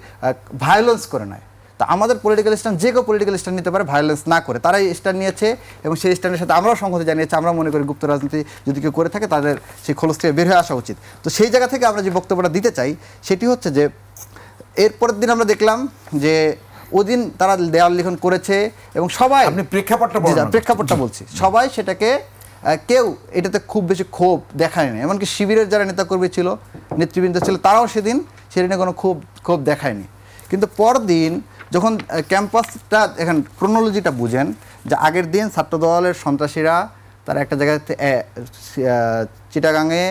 ভায়োলেন্স করে নয়। তা আমাদের পলিটিক্যাল স্ট্যান্ড, যে কেউ পলিটিক্যাল স্ট্যান্ড নিতে পারে ভায়োলেন্স না করে, তারাই স্ট্যান্ড নিয়েছে, এবং সেই স্ট্যান্ডের সাথে আমরাও সংহতি জানিয়েছি। আমরা মনে করি গুপ্ত রাজনীতি যদি কেউ করে থাকে তাদের সেই খোলস থেকে বের হয়ে আসা উচিত। তো সেই জায়গা থেকে আমরা যে বক্তব্যটা দিতে চাই সেটি হচ্ছে যে এরপরের দিন আমরা দেখলাম যে ওদিন তারা দেওয়াল লিখন করেছে, এবং সবাই, আপনি প্রেক্ষাপটটা বলছি, সবাই সেটাকে, কেউ এটাতে খুব বেশি ক্ষোভ দেখায় না। এমনকি শিবিরের যারা নেতাকর্মী ছিল, নেতৃবৃন্দ ছিল, তারাও সেদিন কোনো ক্ষোভ দেখায়নি। কিন্তু পরদিন যখন ক্যাম্পাসটা, এখন ক্রোনোলজিটা বুঝেন, যে আগের দিন ছাত্রদলের সন্ত্রাসীরা তারা একটা জায়গাতে চিটাগাঙে,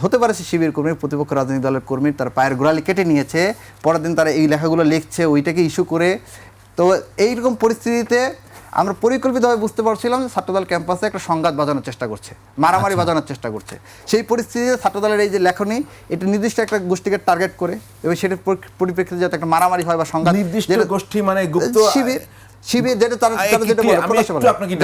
হতে পারে শিবির কর্মী, প্রতিপক্ষ রাজনৈতিক দলের কর্মী, তার পায়ের গোড়ালি কেটে নিয়েছে। পরের দিন তারা এই লেখাগুলো লিখছে, ওইটাকে ইস্যু করে। তো এইরকম পরিস্থিতিতে আমরা পরিকল্পিতভাবে বুঝতে পারছিলাম যে ছাত্রদল ক্যাম্পাসে একটা সংঘাত বাজানোর চেষ্টা করছে, মারামারি বাজানোর চেষ্টা করছে। সেই পরিস্থিতিতে ছাত্রদলের এই যে লেখনী, এটা নির্দিষ্ট একটা গোষ্ঠীকে টার্গেট করে, এবং সেটার পরিপ্রেক্ষিতে যাতে একটা মারামারি হয় বা সংঘাত, নির্দিষ্ট গোষ্ঠী মানে গুপ্ত শিবির, যেটা তারা যেটা বলে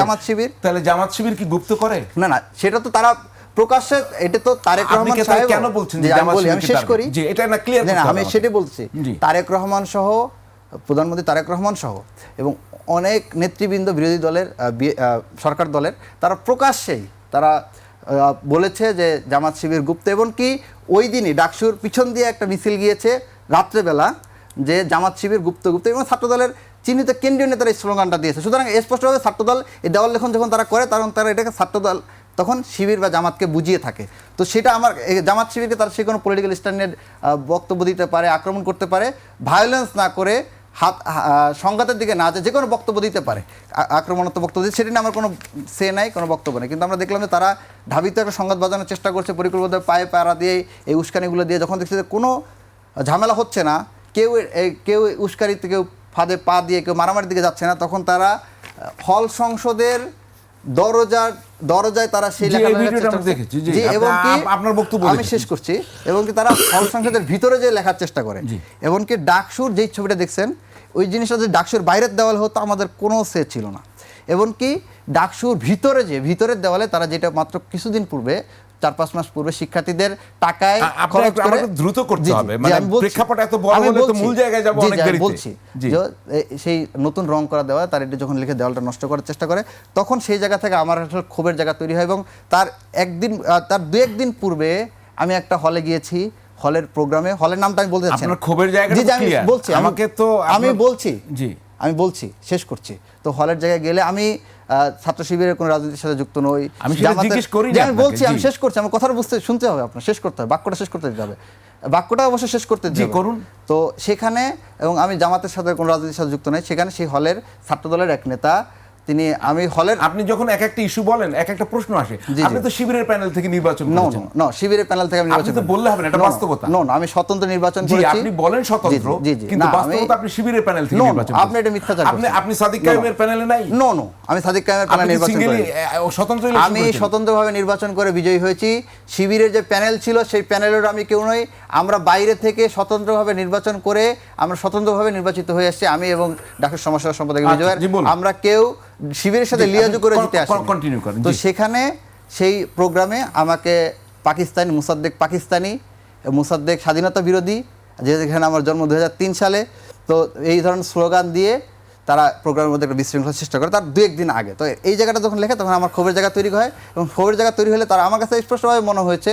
জামাত শিবির। তাহলে জামাত শিবির কি গুপ্ত করে? না, সেটা তো তারা প্রকাশ্যে এটা তো তারেক আপনি রহমান কি তাহলে সাহেব কেন বলছেন যে জি, আমি জামাত বলি, আমি শিবিরকে শেষ target? করি। জি, এটা না clear না, করতে আমি হবে সেটাই আমাকে। বলছি। জি। তারেক রহমান সহ প্রধানমন্ত্রী তারেক রহমান সহ এবং অনেক নেতৃবৃন্দ বিরোধী দলের সরকার দলের তারা প্রকাশ্যেই তারা বলেছে যে জামাত শিবির গুপ্ত, এবং কি ওই দিনই ডাকসুর পিছন দিয়ে একটা মিছিল গিয়েছে রাত্রেবেলা যে জামাত শিবির গুপ্ত গুপ্ত, এবং ছাত্রদলের চিহ্নিত কেন্দ্রীয় নেতারা এই স্লোগানটা দিয়েছে। সুতরাং স্পষ্টভাবে ছাত্রদল এই দেওয়াল লেখন যখন তারা করে তখন তারা এটাকে ছাত্রদল তখন শিবির বা জামাতকে বুঝিয়ে থাকে। তো সেটা আমার জামাত শিবিরকে তারা সে কোনো পলিটিক্যাল স্ট্যান্ডার্ড বক্তব্য দিতে পারে, আক্রমণ করতে পারে, ভায়োলেন্স না করে সংঘাতের দিকে না যে কোনো বক্তব্য দিতে পারে, আক্রমণাত্মক বক্তব্য দিতে, সেটা নিয়ে আমার কোনো সে নাই, কোনো বক্তব্য নেই। কিন্তু আমরা দেখলাম যে তারা ধাবিত একটা সংঘাত বাজানোর চেষ্টা করছে পরিকল্পিতভাবে, পায়ে পাড়া দিয়ে এই উস্কানিগুলো দিয়ে। যখন দেখছে যে কোনো ঝামেলা হচ্ছে না, কেউ উস্কানিতে, কেউ ফাঁদে পা দিয়ে, কেউ মারামারির দিকে যাচ্ছে না, তখন তারা হল সংসদের দরজায় তারা সেই জি, এই লেখাটা ভিডিওটা আমরা দেখেছি। জি, জি, এবং কি আপনার বক্তব্য আমি দেখেছি। শেষ করছি, এবং কি তারা হল সংসদের ভিতরে যে লেখার চেষ্টা করে, এবং কি ডাকসুর যেই ছবিটা দেখছেন ওই জিনিসটা যে ডাকসুর বাইরের দেওয়ালে হতো আমাদের কোনো সে ছিল না। এবং কি ডাকসুর ভিতরের দেওয়ালে তারা যেটা মাত্র কিছুদিন পূর্বে 4-5 মাস পূর্বে শিক্ষার্থীদের টাকায় খরচ করে, আমাকে দ্রুত করতে জি, জি, হবে, জি, মানে আমি বলছি। প্রেক্ষাপট এত বড় আমি হলে তো বলছি। মূল জায়গায় যাব জি, অনেক জি, আমি দেরিতে। বলছি জি। যে সেই নতুন রং করা দেওয়া তার এটা যখন লিখে দেওয়ালটা নষ্ট করার চেষ্টা করে, তখন সেই জায়গা থেকে আমার আসলে ক্ষোভের জায়গা তৈরি হয়। এবং তার 2-1 দিন পূর্বে আমি একটা হলে গিয়েছি, হলের প্রোগ্রামে, হলের নামটা আমি বলতে চাচ্ছি না। আপনার ক্ষোভের জায়গাটা জি, জি, তো আমি clear। বলছি, আমাকে তো আমি বলছি, জি। আমি বলছি, শেষ করছি। তো হলের জায়গায় গেলে আমি ছাত্র শিবিরের কোনো রাজনীতির সাথে যুক্ত নই, আমি সেটা জামাতের- জিজ্ঞেস করিনি জি, আমি আপনাকে, বলছি, আমি জি। শেষ করছি, আমার কথাটা শুনতে হবে, আপনার শেষ করতে হবে, বাক্যটা শেষ করতে দিতে হবে, বাক্যটা অবশ্যই শেষ করতে দিতে জি, হবে। করুন। তো সেখানে, এবং আমি জামাতের সাথে কোনো রাজনীতির সাথে যুক্ত নই, সেখানে সেই হলের ছাত্রদলের এক নেতা, তিনি, আমি হলের আপনি যখন এক একটা ইস্যু বলেন, এক একটা প্রশ্ন আসে, জি। আপনি তো শিবিরের প্যানেল থেকে নির্বাচন নো করেছেন। নো শিবিরের প্যানেল থেকে আমি আপনি নির্বাচন তো করি। বললে হবে না, এটা No, no, বাস্তবতা। no, no, আমি স্বতন্ত্র নির্বাচন জি, করেছি। আপনি বলেন স্বতন্ত্র, জি, জি, কিন্তু না, বাস্তবতা আপনি শিবিরের প্যানেল থেকে No, no, নির্বাচন আপনি এটা মিথ্যাচার করছেন। আপনি সাদিক No, no. কাইমের প্যানেলে নাই? নো নো আমি সাদিক কায়েমের প্যানেল আপনি নির্বাচন সিঙ্গেলি করি। স্বতন্ত্র election আমি করেছেন? স্বতন্ত্রভাবে নির্বাচন করে বিজয়ী হয়েছি। শিবিরের যে প্যানেল ছিল সেই প্যানেলের আমি কেউ নই। আমরা বাইরে থেকে স্বতন্ত্রভাবে নির্বাচন করে আমরা স্বতন্ত্রভাবে নির্বাচিত হয়ে আসছি, আমি এবং ডাক্তার সমাজসেবা সম্পাদক আচ্ছা, বিজয়ের। জি, বলুন। আমরা কেউ শিবিরের সাথে জি, লিয়াজু আপনি করে জিতে আসি। continue করেন, তো জি। সেখানে সেই প্রোগ্রামে আমাকে পাকিস্তানি মুসাদ্দেক স্বাধীনতা বিরোধী, যেখানে আমার জন্ম 2003 সালে, তো এই ধরনের স্লোগান দিয়ে তারা প্রোগ্রামের মধ্যে একটা বিশৃঙ্খলার চেষ্টা করে তার 2-1 দিন আগে। তো এই জায়গাটা যখন লেখে তখন আমার ক্ষোভের জায়গা তৈরি হয়, এবং ক্ষোভের জায়গা তৈরি হলে তারা আমার কাছে স্পষ্টভাবে মনে হয়েছে,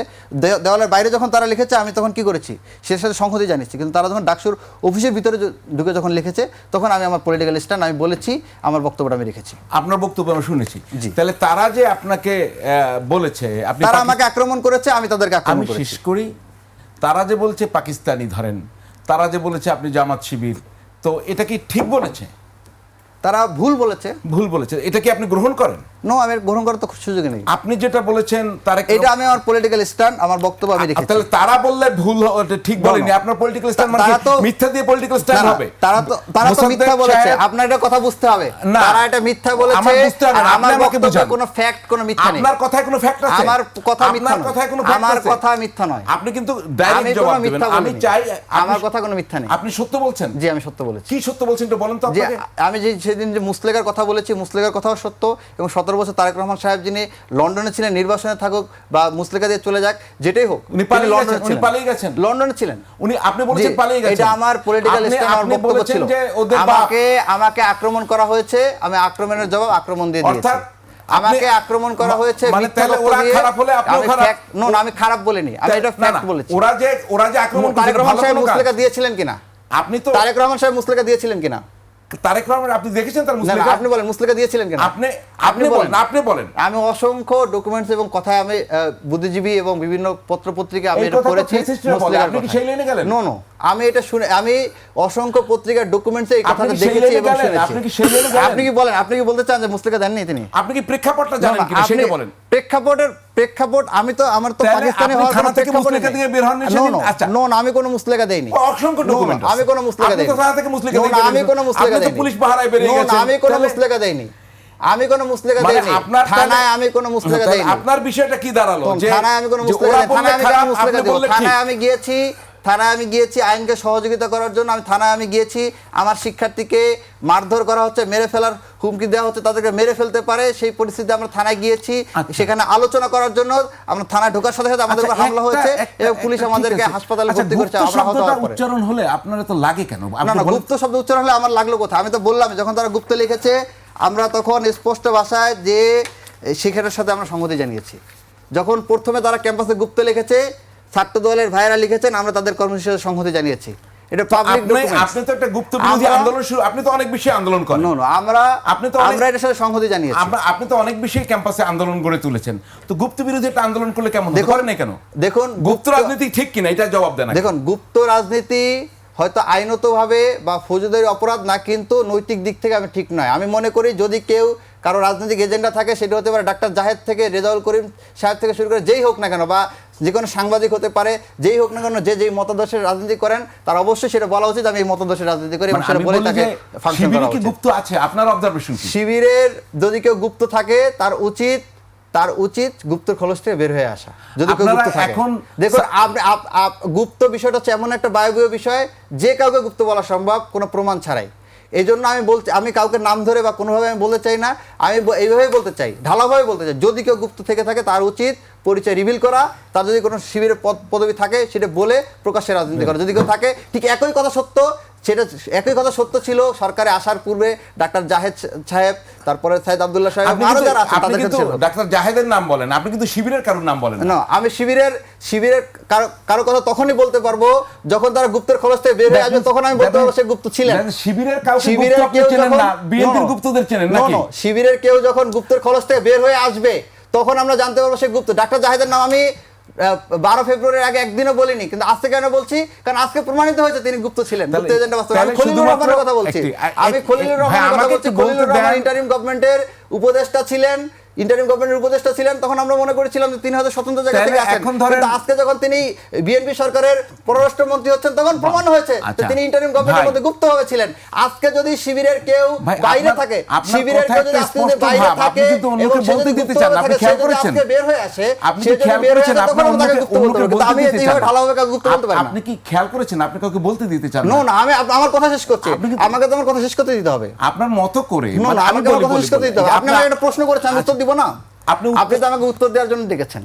দেওয়ালের বাইরে যখন তারা লিখেছে আমি তখন কি করেছি সে সাথে সংহতি জানিয়েছি, কিন্তু তারা যখন ডাকসুর অফিসের ভিতরে ঢুকে যখন লিখেছে তখন আমি আমার পলিটিক্যাল স্ট্যান্ড আমি বলেছি, আমার বক্তব্যটা আমি রেখেছি। আপনার বক্তব্য আমরা শুনেছি। জি। তাহলে তারা যে আপনাকে বলেছে, আপনি তারা আমাকে আক্রমণ করেছে, আমি তাদেরকে আক্রমণ আমি শেষ করেছি। করি, তারা যে বলছে পাকিস্তানি ধরেন, তারা যে বলেছে আপনি জামাত শিবির, তো এটা কি ঠিক বলেছে? তারা ভুল বলেছে। ভুল বলেছে, এটা কি আপনি গ্রহণ করেন? নো, আমি গ্রহণ করার তো সুযোগ নেই। আপনি যেটা বলেছেন তারা এটা আমি আমার পলিটিক্যাল স্ট্যান্ড, আমার বক্তব্য আমি রেখেছি। তাহলে তারা বললে ভুল ওটা ঠিক No, বলেনি, no. আপনার পলিটিক্যাল স্ট্যান্ড মানে তারা কি তো- মিথ্যা দিয়ে পলিটিক্যাল স্ট্যান্ড হবে? তারা তো মোসাদ্দেক মিথ্যা বলেছে, সাহেব- আপনার এটা কথা বুঝতে হবে। না, তারা এটা মিথ্যা বলেছে, আমার বুঝতে হবে না, আর আপনি আমার আমাকে বক্তব্যে বুঝান। কোনো ফ্যাক্ট, কোনো মিথ্যা নেই। আপনার কথায় কোনো ফ্যাক্ট আছে? আমার কথা মিথ্যা আপনার নয়। কথায় কোনো ফ্যাক্ট আমার আছে? কথা মিথ্যা নয়। আপনি কিন্তু আমি ডাইরেক্ট কোনো জবাব দিবেন। মিথ্যা আমি বলিনি। চাই আমার কথা কোনো মিথ্যা নেই। আপনি সত্য বলছেন? জি, আমি সত্য বলেছি। কি সত্য বলছেন একটু বলেন তো যে আপনাকে। আমি যে সেদিন যে মুসলেগার কথা বলেছি, মুসলেগার কথাও সত্য, এবং 17 বছর তারেক রহমান সাহেব যিনি লন্ডনে ছিলেন, নির্বাসনে থাকুক বা মুসলেগা দিয়ে চলে যাক, যেটাই হোক, উনি পালিয়ে লন্ডনে গেছেন, উনি ছিলেন। পালিয়ে গেছেন। লন্ডনে ছিলেন উনি আপনি বলেছেন জি, পালিয়ে গেছেন। এটা আমার পলিটিক্যাল স্ট্যান্ড, আমার আপনি বক্তব্য বলেছেন ছিল। যে ওদের আমাকে আক্রমণ করা হয়েছে, আমি আক্রমণের জবাব আক্রমণ দিয়ে দিয়েছি। অর্থাৎ আমাকে আক্রমণ করা হয়েছে মানে মিথ্যা তাহলে তথ্য ওরা দিয়ে। খারাপ হলে আপনিও আমি খারাপ? fact- no, no, আমি খারাপ বলিনি, আমি এটা না, ফ্যাক্ট না, বলেছি। ওরা যে আক্রমণ তারেক করেছে, রহমান ভালো সাহেব কোনো কাজ। মুসলেগা দিয়েছিলেন কিনা? আপনি তো তারেক রহমান সাহেব মুসলেগা দিয়েছিলেন কিনা? তারেক রহমান আপনি দেখেছেন তার না, না, মুসলিকা? আপনি বলেন মুসলেগা দিয়েছিলেন কিনা? আপনি বলেন, আপনি বলেন। আমি অসংখ্য ডকুমেন্টস এবং কথায় আমি বুদ্ধিজীবী এবং বিভিন্ন পত্র পত্রিকা আমি এই এটা কথা তো পড়েছি। press history বলে, মুসলিগার আপনি কি কথা। সেই লাইনে গেলেন? নো নো, আমি এটা শুনে, আমি অসংখ্য পত্রিকার ডকুমেন্টসে এই আপনি কথাটা কি সেই দেখেছি লাইনে এবং গেলেন? শুনেছি। আপনি কি সেই লাইনে গেলেন? আপনি কি বলেন, আপনি কি বলতে চান যে মুসলিকা দেননি তিনি? আপনি কি প্রেক্ষাপটটা না, জানেন না, কিনা আপনি সেটা বলেন। প্রেক্ষাপট আমি তো আমার তো তাহলে পাকিস্তানি আপনি হওয়ার থানা কোনো থেকে প্রেক্ষাপট মুসলিকা নেই। দিয়ে বের হননি নো সেদিন? নো আচ্ছা। নো, আমি কোনো মুসলিকা দেইনি। অসংখ্য No, no, ডকুমেন্ট আমি কোনো মুসলিকা আপনি দেইনি। তো থানা থেকে মুসলিকা No, দিয়ে no, বের আমি হয়েছেন। কোনো মুসলিকা আপনি তো দেইনি। পুলিশ পাহারায় বেরিয়ে No, no, গেছেন। আমি কোনো তাহলে- মুসলিকা দেইনি। আমি কোনো মুসলিকা মানে দেইনি। আপনার থানায় আমি কোনো মুসলিকা তাহলে দেইনি। আপনার বিষয়টা কি দাঁড়ালো? যে থানায় আমি কোনো যে মুসলিকা ওরা দেইনি। বললে থানায় আমি খারাপ, কেন মুসলিকা আপনি দেব? বললে ঠিক। থানায় আমি গিয়েছি, থানায় আমি গিয়েছি আইনকে সহযোগিতা করার জন্য, আমি থানায় আমি গিয়েছি, আমার শিক্ষার্থীকে মারধর করা হচ্ছে, মেরে ফেলার হুমকি দেওয়া হচ্ছে, তাদেরকে মেরে ফেলতে পারে, সেই পরিস্থিতিতে আমরা থানায় গিয়েছি, সেখানে আলোচনা করার জন্য আমরা থানায় ঢোকার সাথে সাথে আমাদের উপর হামলা হয়েছে এবং পুলিশ আমাদেরকে হাসপাতালে ভর্তি করেছে। আমরা আহত হওয়ার পরে উচ্চারণ হলে আপনারা তো লাগে কেন? না না, গুপ্ত শব্দ উচ্চারণ হলে আমার লাগলো কোথায়? আমি তো বললাম যখন তারা গুপ্ত লিখেছে আমরা তখন স্পষ্ট ভাষায় যে শিক্ষার্থীর সাথে আমরা সংহতি জানিয়েছি। যখন প্রথমে তারা ক্যাম্পাসে গুপ্ত লিখেছে, ছাত্র দলের ভাইরা লিখেছেন, আমরা তাদের কর্মসূচির সাথে সংহতি জানিয়েছি। এটা পাবলিক ডকুমেন্ট। আপনি তো একটা গুপ্ত বিরোধী আন্দোলন শুরু, আপনি তো অনেক বেশি আন্দোলন করেন। নো নো, আমরা এটার সাথে সংহতি জানিয়েছি। আপনি তো অনেক বেশি ক্যাম্পাসে আন্দোলন গড়ে তুলেছেন, তো গুপ্ত বিরোধী একটা আন্দোলন করলে কেমন হবে? করেন না কেন? দেখুন গুপ্ত রাজনীতি ঠিক কিনা এটা জবাব দেন। দেখুন, গুপ্ত রাজনীতি হয়তো আইনতভাবে বা ফৌজদারি অপরাধ না, কিন্তু নৈতিক দিক থেকে আমি ঠিক নয়। আমি মনে করি যদি কেউ কারো রাজনৈতিক এজেন্ডা থাকে, সেটা হতে পারে ডাক্তার জাহেদ থেকে রেজাউল করিম সাহেব থেকে শুরু করে যেই হোক না কেন, বা যে কোনো সাংবাদিক হতে পারে, যেই হোক না কেন, যেই মতাদর্শের রাজনীতি করেন তার অবশ্যই সেটা বলা উচিত আমি এই মতাদর্শের রাজনীতি করি এবং সেটা বলে তাকে ফাংশন করা উচিত। গুপ্ত আছে আপনার অবজারভেশন কি? শিবিরের যদি কেউ গুপ্ত থাকে তার উচিত গুপ্তর খোলস থেকে বের হয়ে আসা। যদি কেউ গুপ্ত থাকে, দেখুন গুপ্ত বিষয়টা হচ্ছে এমন একটা বায়বীয় বিষয় যে কাউকে গুপ্ত বলা সম্ভব কোনো প্রমাণ ছাড়াই। এই জন্য আমি কাউকে নাম ধরে বা কোনোভাবে আমি বলতে চাই না, আমি এইভাবেই বলতে চাই, ঢালাভাবে বলতে চাই, যদি কেউ গুপ্ত থেকে থাকে তার উচিত পরিচয় রিভিল করা, তার যদি কোনো শিবিরের পদবি থাকে সেটা বলে প্রকাশ্যে রাজনীতি করা। যদি কেউ থাকে, ঠিক একই কথা সত্য ছিল সরকারে আসার পূর্বে ডাক্তার জাহেদ সাহেব, তারপরে সাইদ আব্দুল্লাহ সাহেব, আরো যারা আছেন তাদের ক্ষেত্রে ছিল। ডাক্তার জাহেদের নাম বলেন, আপনি কিন্তু শিবিরের কারোর নাম বলেন না। আমি শিবিরের কারো কথা তখনই বলতে পারবো যখন তারা গুপ্তের খোলস থেকে বের হয়ে আসবে, তখন আমি বলতে পারবো সে গুপ্ত ছিলেন। শিবিরের কেউ চেনেন না, বিএনপির গুপ্তদের চেনেন নাকি? শিবিরের কেউ যখন গুপ্তের খোলস থেকে বের হয়ে আসবে তখন আমরা জানতে পারবো সে গুপ্ত। ডাক্তার জাহেদের নাম আমি 12 ফেব্রুয়ারির আগে একদিনও বলিনি, কিন্তু আজকে কেন বলছি? কারণ আজকে প্রমাণিত হয়েছে তিনি গুপ্ত ছিলেন, গুপ্ত এজেন্ডা বাস্তবায়ন। আমি খলিলুর রহমানের কথা বলছি, খলিলুর রহমান ইন্টারিম গভর্নমেন্টের উপদেষ্টা ছিলেন, তখন আমরা মনে করেছিলাম যে তিনি হয়তো স্বতন্ত্র জায়গা থেকে আসেন, কিন্তু আজকে যখন তিনি বিএনপি সরকারের পররাষ্ট্রমন্ত্রী হচ্ছেন তখন প্রমাণ হয়েছে যে তিনি ইন্টারিম গভর্নমেন্টের মধ্যে গুপ্তভাবে ছিলেন। আজকে যদি শিবিরের কেউ বাইরে থাকে, শিবিরের কেউ যদি আজকে বাইরে থাকে এবং সে যদি গুপ্তভাবে থাকে, সে যদি আজকে বের হয়ে আসে, সে যদি বের হয়ে আসে, তখন আমরা তাকে গুপ্ত বলতে পারবো। কিন্তু আমি এইভাবে ঢালাভাবে কাউকে গুপ্ত বলতে পারি না। আপনি কি খেয়াল করেছেন আপনি কাউকে বলতে দিতে চান না? আমি আমার কথা শেষ করছি, আমাকে তো আমার কথা শেষ করতে দিতে হবে আপনার মতো করে। আমাকে আমার কথা শেষ করতে দিতে হবে। আপনি আমাকে একটা প্রশ্ন করেছেন, আমি উত্তর দিব না? আপনি তো আমাকে উত্তর দেওয়ার জন্য ডেকেছেন,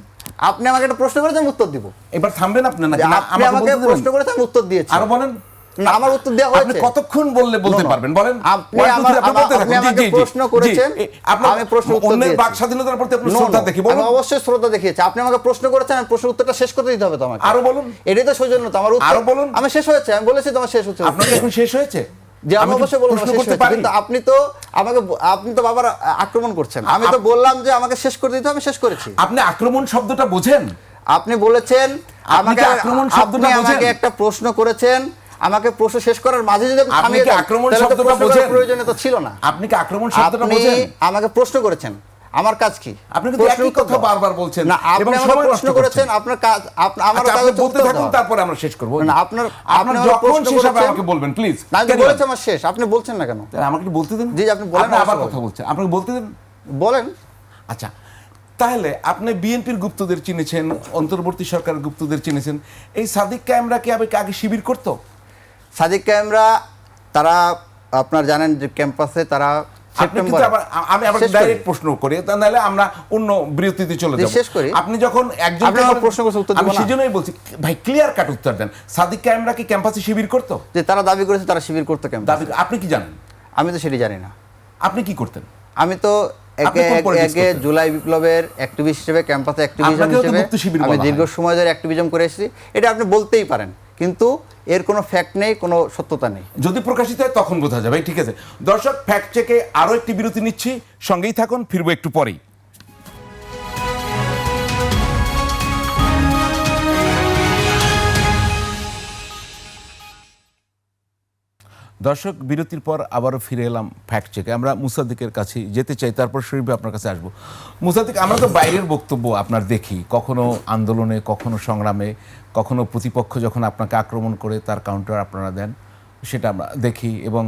আপনি আমাকে একটা প্রশ্ন করেছেন, আমি উত্তর দিব। এবার থামবেন আপনি নাকি? আপনি আমাকে প্রশ্ন করেছেন, আমি উত্তর দিয়েছি। আর বলেন না, আমার উত্তর দেওয়া হয়েছে। আপনি কতক্ষণ বলতে পারবেন বলেন? আপনি আমাকে প্রশ্ন করেছেন, আমি প্রশ্ন উত্তর দিয়েছি। বাক স্বাধীনতার প্রতি আপনার শ্রদ্ধা দেখি বলুন। আমি অবশ্যই শ্রদ্ধা দেখিয়েছি। আপনি আমাকে প্রশ্ন করেছেন, আমি প্রশ্ন উত্তরটা শেষ করতে দিতে হবে তো আমাকে। আরো বলুন। এটাই তো সৌজন্যতা। আমার উত্তর আরো বলুন। আমি শেষ হয়েছে, আমি বলেছি তোমার শেষ হচ্ছে। আপনার এখন শেষ হয়েছে যে আমি অবশ্যই বলবো শেষ হয়েছে, কিন্তু আপনি তো বাবার আক্রমণ করছেন। আমি তো বললাম যে আমাকে শেষ করে দিতে হবে, আমি শেষ করেছি। আপনি আক্রমণ শব্দটা বোঝেন? আপনি বলেছেন আমাকে আক্রমণ শব্দটা বোঝেন? আমাকে একটা প্রশ্ন করেছেন, আমাকে প্রশ্ন শেষ করার মাঝে যদি আপনি কি আক্রমণ শব্দটা বোঝেন? প্রয়োজনীয়তা ছিল না। আপনি কি আক্রমণ শব্দটা বোঝেন? আমাকে প্রশ্ন করেছেন, আমার কাজ কি? আপনি কিন্তু একই কথা বারবার বলছেন না। আপনি আমাকে প্রশ্ন করেছেন, আপনার কাজ আমার কাজ বলতে থাকুন, তারপরে আমরা শেষ করব। না, আপনি যখন শেষ হবে আমাকে বলবেন প্লিজ। না, আমি বলেছি আমার শেষ, আপনি বলছেন না কেন? আমাকে একটু বলতে দেন। জি, আপনি বলেন। আবার কথা বলছেন, আপনাকে বলতে দেন। বলেন। আচ্ছা, তাহলে আপনি বিএনপির গুপ্তদের চিনেছেন, অন্তর্বর্তী সরকারের গুপ্তদের চিনেছেন। এই সাদিক কায়েমরা কি আগে শিবির করতো? সাদিক কায়েমরা তারা আপনার জানেন যে ক্যাম্পাসে তারা আমি আবার ডাইরেক্ট প্রশ্ন করি, তাহলে আমরা অন্য বিরতিতে চলে যাব। শেষ করি। আপনি যখন একজন প্রশ্ন করছেন উত্তর দিব না, আমি সেজন্যই বলছি ভাই ক্লিয়ার কাট উত্তর দেন। সাদিক কায়েমরা কি ক্যাম্পাসে শিবির করতো? যে তারা দাবি করেছে তারা শিবির করতো ক্যাম্পাসে। আপনি কি জানেন? আমি তো সেটা জানি না। আপনি কি করতেন? আমি তো একে জুলাই বিপ্লবের অ্যাক্টিভিস্ট হিসেবে, ক্যাম্পাসে অ্যাক্টিভিজম হিসেবে আমি দীর্ঘ সময় ধরে অ্যাক্টিভিজম করে এসেছি। এটা আপনি বলতেই পারেন, কিন্তু এর কোনো ফ্যাক্ট নেই, কোনো সত্যতা নেই। যদি প্রকাশিত হয় তখন বোঝা যাবে। ঠিক আছে দর্শক, ফ্যাক্ট চেকে আরো একটি বিরতি নিচ্ছি, সঙ্গেই থাকুন, ফিরবো একটু পরেই। দর্শক, বিরতির পর আবারও ফিরে এলাম ফ্যাক্ট চেকে। আমরা মুসাদ্দিকের কাছে যেতে চাই, তারপর শরীফে আপনার কাছে আসবো। মুসাদ্দিক, আমরা তো বাইরের বক্তব্য আপনার দেখি, কখনো আন্দোলনে, কখনো সংগ্রামে, কখনো প্রতিপক্ষ যখন আপনাকে আক্রমণ করে তার কাউন্টার আপনারা দেন, সেটা আমরা দেখি। এবং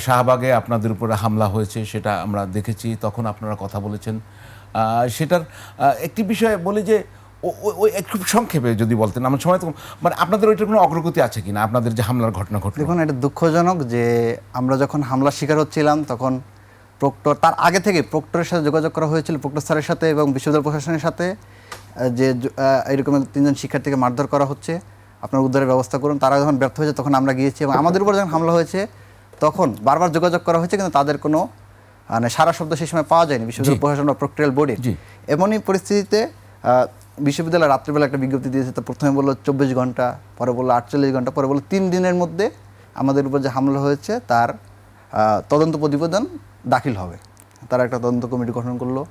শাহবাগে আপনাদের উপরে হামলা হয়েছে, সেটা আমরা দেখেছি, তখন আপনারা কথা বলেছেন। সেটার একটি বিষয় বলি যে ওই একটু সংক্ষেপে যদি বলতেন, আমার সময় তো মানে আপনাদের ওইটার কোনো অগ্রগতি আছে কিনা, আপনাদের যে হামলার ঘটনা ঘটলো? দেখুন, এটা দুঃখজনক যে আমরা যখন হামলার শিকার হচ্ছিলাম তখন প্রক্টর, তার আগে থেকে প্রক্টরের সাথে যোগাযোগ করা হয়েছিল, প্রক্টর স্যারের সাথে এবং বিশ্ববিদ্যালয় প্রশাসনের সাথে, যে এরকম 3 জন শিক্ষার্থীকে মারধর করা হচ্ছে, আপনার উদ্ধারের ব্যবস্থা করুন। তারা যখন ব্যর্থ হয়েছে তখন আমরা গিয়েছি এবং আমাদের উপর যখন হামলা হয়েছে তখন বারবার যোগাযোগ করা হয়েছে, কিন্তু তাদের কোনো মানে সারা শব্দ সেই সময় পাওয়া যায়নি বিশ্ববিদ্যালয় প্রশাসন বা প্রক্টরিয়াল বোর্ডের। এমনই পরিস্থিতিতে বিশ্ববিদ্যালয় রাত্রিবেলা একটা বিজ্ঞপ্তি দিয়েছে। তো প্রথমে বললো 24 ঘন্টা, পরে বললো 48 ঘন্টা, পরে বললো 3 দিনের মধ্যে আমাদের উপর যে হামলা হয়েছে তার তদন্ত প্রতিবেদন দাখিল হবে। তারা একটা তদন্ত কমিটি গঠন করলো।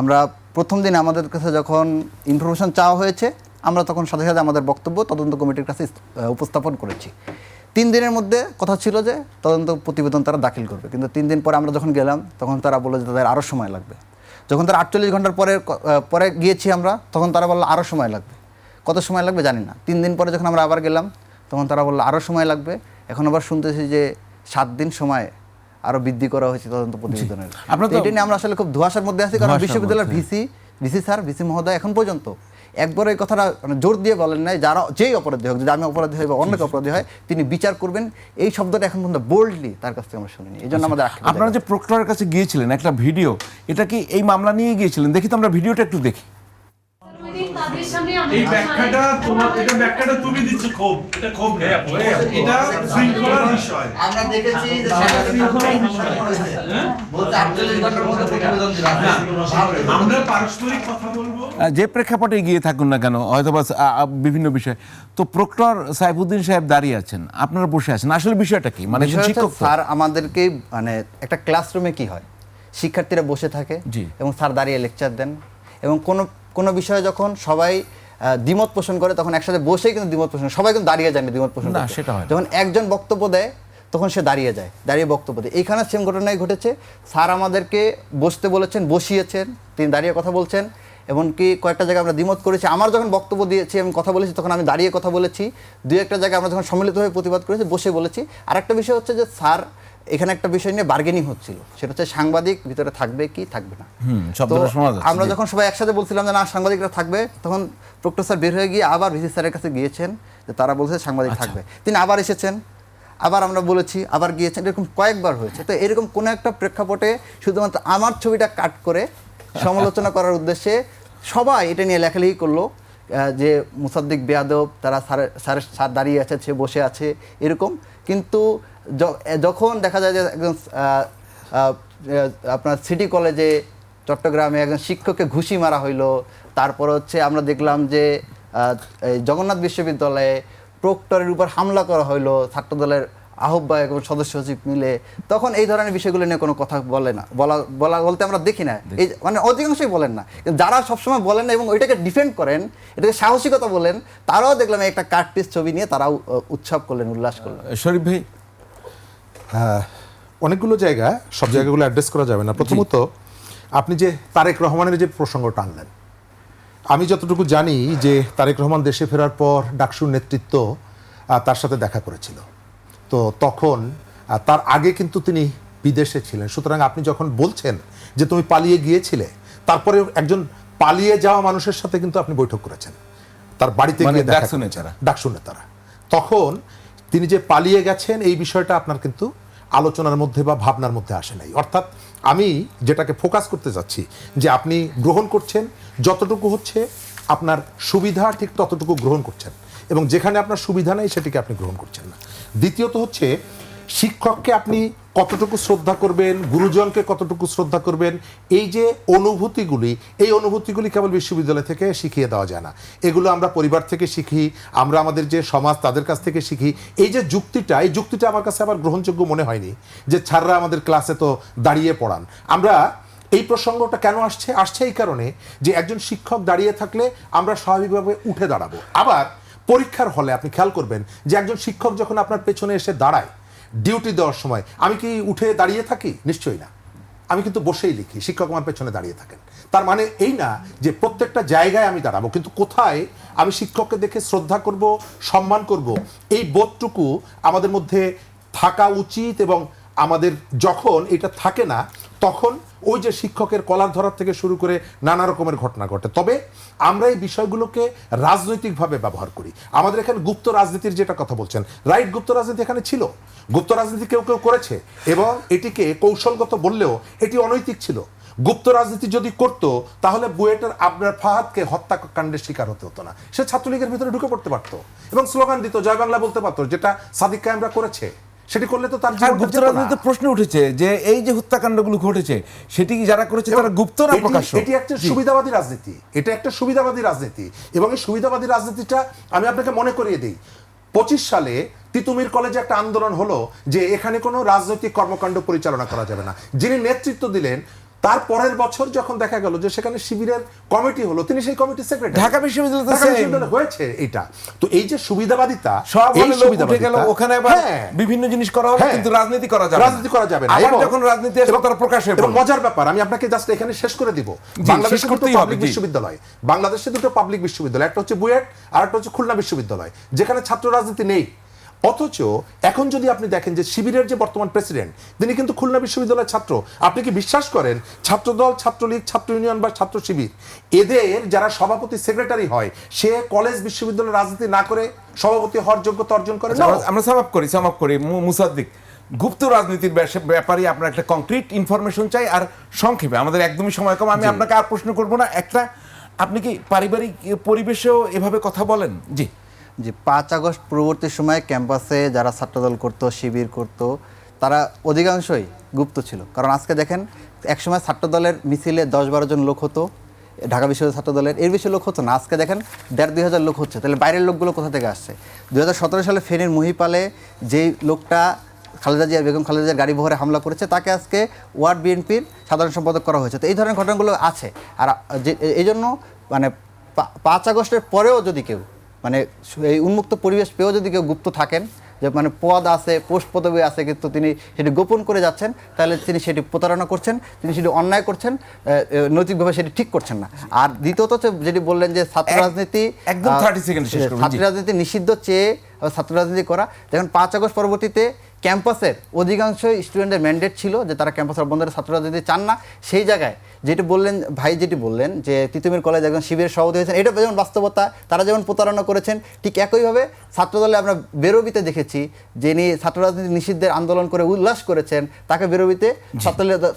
আমরা প্রথম দিন আমাদের কাছে যখন ইনফরমেশন চাওয়া হয়েছে, আমরা তখন সাথে সাথে আমাদের বক্তব্য তদন্ত কমিটির কাছে উপস্থাপন করেছি। 3 দিনের মধ্যে কথা ছিল যে তদন্ত প্রতিবেদন তারা দাখিল করবে, কিন্তু 3 দিন পরে আমরা যখন গেলাম তখন তারা বললো যে তাদের আরও সময় লাগবে। যখন তারা 48 ঘন্টার পরে গিয়েছি আমরা, তখন তারা বললো আরও সময় লাগবে। কত সময় লাগবে জানি না। 3 দিন পরে যখন আমরা আবার গেলাম তখন তারা বললো আরও সময় লাগবে। এখন আবার শুনতেছি যে 7 দিন সময় আরও বৃদ্ধি করা হয়েছে তদন্ত প্রতিবেদনের। তো এটা নিয়ে আমরা আসলে খুব ধোঁয়াশার মধ্যে আছি, কারণ বিশ্ববিদ্যালয়ের ভিসি স্যার, ভিসি মহোদয় এখন পর্যন্ত একবার এই কথাটা মানে জোর দিয়ে বলেন নাই যারা যেই অপরাধী হোক, যদি আমি অপরাধী হয় বা অন্য অপরাধী হয়, তিনি বিচার করবেন। এই শব্দটা এখন পর্যন্ত বোল্ডলি তার কাছ থেকে আমরা শুনিনি। এই জন্য আমাদের আপনারা যে প্রক্টরের কাছে গিয়েছিলেন, একটা ভিডিও, এটা কি এই মামলা নিয়ে গিয়েছিলেন? দেখি তো আমরা ভিডিওটা একটু দেখি। এই ব্যাখ্যাটা এটা ব্যাখ্যাটা তুমি দিচ্ছ, খুব এটা খুব এটা শৃঙ্খলার বিষয়। আমরা দেখেছি যে বলতে 48 ঘন্টার মধ্যে প্রতিবেদন দিলাম। আমরা পারস্পরিক কথা বলবো যে প্রেক্ষাপটে গিয়ে থাকুন না কেন, হয়তো বা বিভিন্ন বিষয়, তো প্রক্টর সাইফুদ্দিন সাহেব দাঁড়িয়ে আছেন, আপনারা বসে আছেন, আসলে বিষয়টা কি? মানে একজন শিক্ষক তো। স্যার আমাদেরকে মানে একটা ক্লাসরুমে কি হয়, শিক্ষার্থীরা বসে থাকে এবং স্যার দাঁড়িয়ে লেকচার দেন, এবং কোনো বিষয়ে যখন সবাই দ্বিমত পোষণ করে তখন একসাথে বসেই কিন্তু দ্বিমত পোষণ, সবাই কিন্তু দাঁড়িয়ে যায় না দ্বিমত পোষণ করতে। সেটা হয়। যখন একজন বক্তব্য দেয় তখন সে দাঁড়িয়ে যায়, দাঁড়িয়ে বক্তব্য দেয়। এইখানে সেম ঘটনাই ঘটেছে। স্যার আমাদেরকে বসতে বলেছেন, বসিয়েছেন, তিনি দাঁড়িয়ে কথা বলছেন। এমনকি কয়েকটা জায়গায় আমরা দ্বিমত করেছি। আমার যখন বক্তব্য দিয়েছি, আমি কথা বলেছি, তখন আমি দাঁড়িয়ে কথা বলেছি। 2-1টা জায়গায় আমরা যখন সম্মিলিত হয়ে প্রতিবাদ করেছি, বসে বলেছি। আর একটা বিষয় হচ্ছে যে স্যার এখানে একটা বিষয় নিয়ে বার্গেনিং হচ্ছিল, সেটা হচ্ছে সাংবাদিক ভিতরে থাকবে কি থাকবে না। তো আমরা যখন সবাই একসাথে বলছিলাম যে না সাংবাদিকরা থাকবে, তখন প্রক্টর স্যার বের হয়ে গিয়ে আবার ভিসি স্যারের কাছে গিয়েছেন, যে তারা বলছে সাংবাদিক থাকবে। তিনি আবার এসেছেন, আবার আমরা বলেছি, আবার গিয়েছেন, এরকম কয়েকবার হয়েছে। তো এরকম কোনো একটা প্রেক্ষাপটে শুধুমাত্র আমার ছবিটা কাট করে সমালোচনা করার উদ্দেশ্যে সবাই এটা নিয়ে লেখালেখি করলো যে মুসাদ্দিক বেয়াদব, তারা স্যার দাঁড়িয়ে আছে, সে বসে আছে, এরকম। কিন্তু যখন দেখা যায় যে একজন আপনার সিটি কলেজে চট্টগ্রামে একজন শিক্ষককে ঘুষি মারা হইলো, তারপর হচ্ছে আমরা দেখলাম যে জগন্নাথ বিশ্ববিদ্যালয়ে প্রক্টরের উপর হামলা করা হইলো ছাত্রদলের আহ্বায়ক এবং সদস্য সচিব মিলে, তখন এই ধরনের বিষয়গুলো নিয়ে কোনো কথা বলে না, বলতে আমরা দেখি না। এই মানে অধিকাংশই বলেন না, কিন্তু যারা সবসময় বলেন না এবং ওইটাকে ডিফেন্ড করেন, এটাকে সাহসিকতা বলেন, তারাও দেখলাম একটা কার্টপিস ছবি নিয়ে তারাও উৎসব করলেন, উল্লাস করলেন। শরীফ ভাই, অনেকগুলো জায়গা, সব জায়গাগুলো অ্যাড্রেস করা যাবে না। প্রথমত আপনি যে তারেক রহমানের যে প্রসঙ্গটা আনলেন, আমি যতটুকু জানি যে তারেক রহমান দেশে ফেরার পর ডাকসুর নেতৃত্ব তার সাথে দেখা করেছিল। তো তখন তার আগে কিন্তু তিনি বিদেশে ছিলেন। সুতরাং আপনি যখন বলছেন যে তুমি পালিয়ে গিয়েছিলে, তারপরে একজন পালিয়ে যাওয়া মানুষের সাথে কিন্তু আপনি বৈঠক করেছেন, তার বাড়িতে গিয়ে দেখা করেছেন ডাকসুর নেতারা। তখন তিনি যে পালিয়ে গেছেন এই বিষয়টা আপনার কিন্তু আলোচনার মধ্যে বা ভাবনার মধ্যে আসে নাই। অর্থাৎ আমি যেটাকে ফোকাস করতে যাচ্ছি যে আপনি গ্রহণ করছেন যতটুকু হচ্ছে আপনার সুবিধা, ঠিক ততটুকু গ্রহণ করছেন, এবং যেখানে আপনার সুবিধা নেই সেটিকে আপনি গ্রহণ করছেন না। দ্বিতীয়ত হচ্ছে শিক্ষককে আপনি কতটুকু শ্রদ্ধা করবেন, গুরুজনকে কতটুকু শ্রদ্ধা করবেন, এই যে অনুভূতিগুলি, এই অনুভূতিগুলি কেবল বিশ্ববিদ্যালয় থেকে শিখিয়ে দেওয়া যায় না। এগুলো আমরা পরিবার থেকে শিখি, আমরা আমাদের যে সমাজ তাদের কাছ থেকে শিখি। এই যে যুক্তিটা, এই যুক্তিটা আমার কাছে আবার গ্রহণযোগ্য মনে হয়নি যে ছাড়রা আমাদের ক্লাসে তো দাঁড়িয়ে পড়ান। আমরা এই প্রসঙ্গটা কেন আসছে এই কারণে যে একজন শিক্ষক দাঁড়িয়ে থাকলে আমরা স্বাভাবিকভাবে উঠে দাঁড়াবো। আবার পরীক্ষার হলে আপনি খেয়াল করবেন যে একজন শিক্ষক যখন আপনার পেছনে এসে দাঁড়ায় ডিউটি দেওয়ার সময়, আমি কি উঠে দাঁড়িয়ে থাকি? নিশ্চয়ই না, আমি কিন্তু বসেই লিখি, শিক্ষক আমার পেছনে দাঁড়িয়ে থাকেন। তার মানে এই না যে প্রত্যেকটা জায়গায় আমি দাঁড়াবো, কিন্তু কোথায় আমি শিক্ষককে দেখে শ্রদ্ধা করব, সম্মান করব, এই বোধটুকু আমাদের মধ্যে থাকা উচিত। এবং আমাদের যখন এটা থাকে না তখন ওই যে শিক্ষকের কলার ধরার থেকে শুরু করে নানা রকমের ঘটনা ঘটে। তবে আমরা এই বিষয়গুলোকে রাজনৈতিকভাবে ব্যবহার করি। আমাদের এখানে গুপ্ত রাজনীতির যেটা কথা বলছেন, রাইট, গুপ্ত রাজনীতি এখানে ছিল, গুপ্ত রাজনীতি কেউ কেউ করেছে এবং এটিকে কৌশলগত বললেও এটি অনৈতিক ছিল। গুপ্ত রাজনীতি যদি করত তাহলে বুয়েটের আবরার ফাহাদকে হত্যাকাণ্ডের শিকার হতে হতো না, সে ছাত্রলীগের ভিতরে ঢুকে পড়তে পারতো এবং স্লোগান দিত, জয় বাংলা বলতে পারতো, যেটা সাদিক কায়েমরা করেছে। সেটি করলে তো তার আর জীবনটা গুপ্ত যেত না। রাজনীতিতে প্রশ্ন উঠেছে যে এই যে হত্যাকাণ্ডগুলো ঘটেছে সেটি কি যারা করেছে তারা গুপ্ত না প্রকাশ্য? এটি একটা সুবিধাবাদী রাজনীতি, এটা একটা সুবিধাবাদী রাজনীতি এবং এই সুবিধাবাদী রাজনীতিটা আমি আপনাকে মনে করিয়ে দিই, 25 সালে তিতুমির কলেজে একটা আন্দোলন হলো যে এখানে কোনো রাজনৈতিক কর্মকাণ্ড পরিচালনা করা যাবে না। যিনি নেতৃত্ব দিলেন তার পরের বছর যখন দেখা গেল যে সেখানে শিবিরের কমিটি হলো, তিনি সেই কমিটির সেক্রেটারি। ঢাকা বিশ্ববিদ্যালয় তো ঢাকা same। বিশ্ববিদ্যালয়ে হয়েছে এটা। তো এই যে সুবিধাবাদিতা, সব এই হলে লোক উঠে গেল, সুবিধাবাদিতা, ওখানে আবার হ্যাঁ, বিভিন্ন জিনিস করা হলো, হ্যাঁ, কিন্তু রাজনীতি করা যাবে না। রাজনীতি করা যাবে না। আবার এবং- যখন রাজনীতি আসবে তারা প্রকাশ হয়ে এবং পড়লো। মজার ব্যাপার, আমি আপনাকে জাস্ট এখানে শেষ করে দিব। জি, বাংলাদেশে শেষ করতেই দুটো হবে, পাবলিক জি। বিশ্ববিদ্যালয়, বাংলাদেশে দুটো পাবলিক বিশ্ববিদ্যালয়, একটা হচ্ছে বুয়েট আর একটা হচ্ছে খুলনা বিশ্ববিদ্যালয়, যেখানে ছাত্র রাজনীতি নেই। অথচ এখন যদি আপনি দেখেন যে শিবিরের যে বর্তমান প্রেসিডেন্ট, তিনি কিন্তু খুলনা বিশ্ববিদ্যালয়ের ছাত্র। আপনি কি বিশ্বাস করেন ছাত্রদল, ছাত্রলীগ, ছাত্র ইউনিয়ন বা ছাত্র শিবির, এদের যারা সভাপতি সেক্রেটারি হয়, সে কলেজ বিশ্ববিদ্যালয়ের রাজনীতি না করে সভাপতি হওয়ার যোগ্যতা অর্জন করে না? আমরা সামাপ করি মুসাদ্দিক, গুপ্ত রাজনীতির ব্যাপারে আপনার একটা কংক্রিট ইনফরমেশন চাই, আর সংক্ষেপে, আমাদের একদমই সময় কম, আমি আপনাকে আর প্রশ্ন করব না। একটা, আপনি কি পারিবারিক পরিবেশেও এভাবে কথা বলেন? জি যে 5 আগস্ট পরবর্তী সময়ে ক্যাম্পাসে যারা ছাত্রদল করতো, শিবির করতো, তারা অধিকাংশই গুপ্ত ছিল। কারণ আজকে দেখেন, একসময় ছাত্রদলের মিছিলে 10-12 জন লোক হতো, ঢাকা বিশ্ববিদ্যালয় ছাত্রদলের, এর বেশি লোক হতো না। আজকে দেখেন 1500-2000 লোক হচ্ছে। তাহলে বাইরের লোকগুলো কোথা থেকে আসছে? 2017 সালে ফেনীর মহিপালে যেই লোকটা বেগম খালেদা জিয়ার গাড়ি বহরে হামলা করেছে, তাকে আজকে ওয়ার্ড বিএনপির সাধারণ সম্পাদক করা হয়েছে। তো এই ধরনের ঘটনাগুলো আছে। আর এই জন্য মানে 5 আগস্টের পরেও যদি কেউ মানে এই উন্মুক্ত পরিবেশ পেয়েও যদি কেউ গুপ্ত থাকেন, যে মানে পদ আছে, পোস্ট পদবি আছে, কিন্তু তিনি সেটি গোপন করে যাচ্ছেন, তাহলে তিনি সেটি প্রতারণা করছেন, তিনি সেটি অন্যায় করছেন, নৈতিকভাবে সেটি ঠিক করছেন না। আর দ্বিতীয়ত হচ্ছে যেটি বললেন যে ছাত্র রাজনীতি, একদম 30 সেকেন্ড শেষ করুন। জি। ছাত্র রাজনীতি নিষিদ্ধ চেয়ে ছাত্র রাজনীতি করা। দেখুন 5 আগস্ট পরবর্তীতে ক্যাম্পাসের অধিকাংশ স্টুডেন্টের ম্যান্ডেট ছিল যে তারা ক্যাম্পাসের বন্ধের ছাত্র রাজনীতি চান না। সেই জায়গায় যেটি বললেন ভাই, যেটি বললেন যে তিতুমির কলেজ একজন শিবিরের সভাপতি হয়েছেন, এটা যেমন বাস্তবতা, তারা যেমন প্রতারণা করেছেন, ঠিক একইভাবে ছাত্রদলে আমরা বেরোবিতে দেখেছি, যিনি ছাত্র রাজনীতি নিষিদ্ধের আন্দোলন করে উল্লাস করেছেন, তাকে বেরোবিতে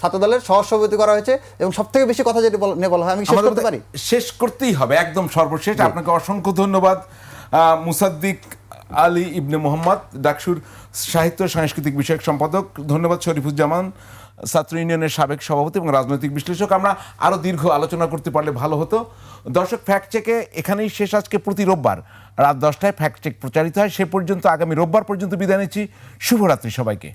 ছাত্রদলের সহসভাপতি করা হয়েছে। এবং সবথেকে বেশি কথা যেটি নিয়ে বলা হয়, আমি শেষ করতে পারি? শেষ করতেই হবে, একদম সর্বশেষ। আপনাকে অসংখ্য ধন্যবাদ মুসাদ্দিক আলী ইবনে মোহাম্মদ, ডাকসুর সাহিত্য সাংস্কৃতিক বিষয়ক সম্পাদক। ধন্যবাদ শরীফুজ্জামান, ছাত্র ইউনিয়নের সাবেক সভাপতি এবং রাজনৈতিক বিশ্লেষক। আমরা আরও দীর্ঘ আলোচনা করতে পারলে ভালো হতো। দর্শক, ফ্যাক্ট চেকে এখানেই শেষ। আজকে প্রতি রোববার রাত 10টায় ফ্যাক্ট চেক প্রচারিত হয়। সে পর্যন্ত, আগামী রোববার পর্যন্ত বিদায় নিচ্ছি। শুভরাত্রি সবাইকে।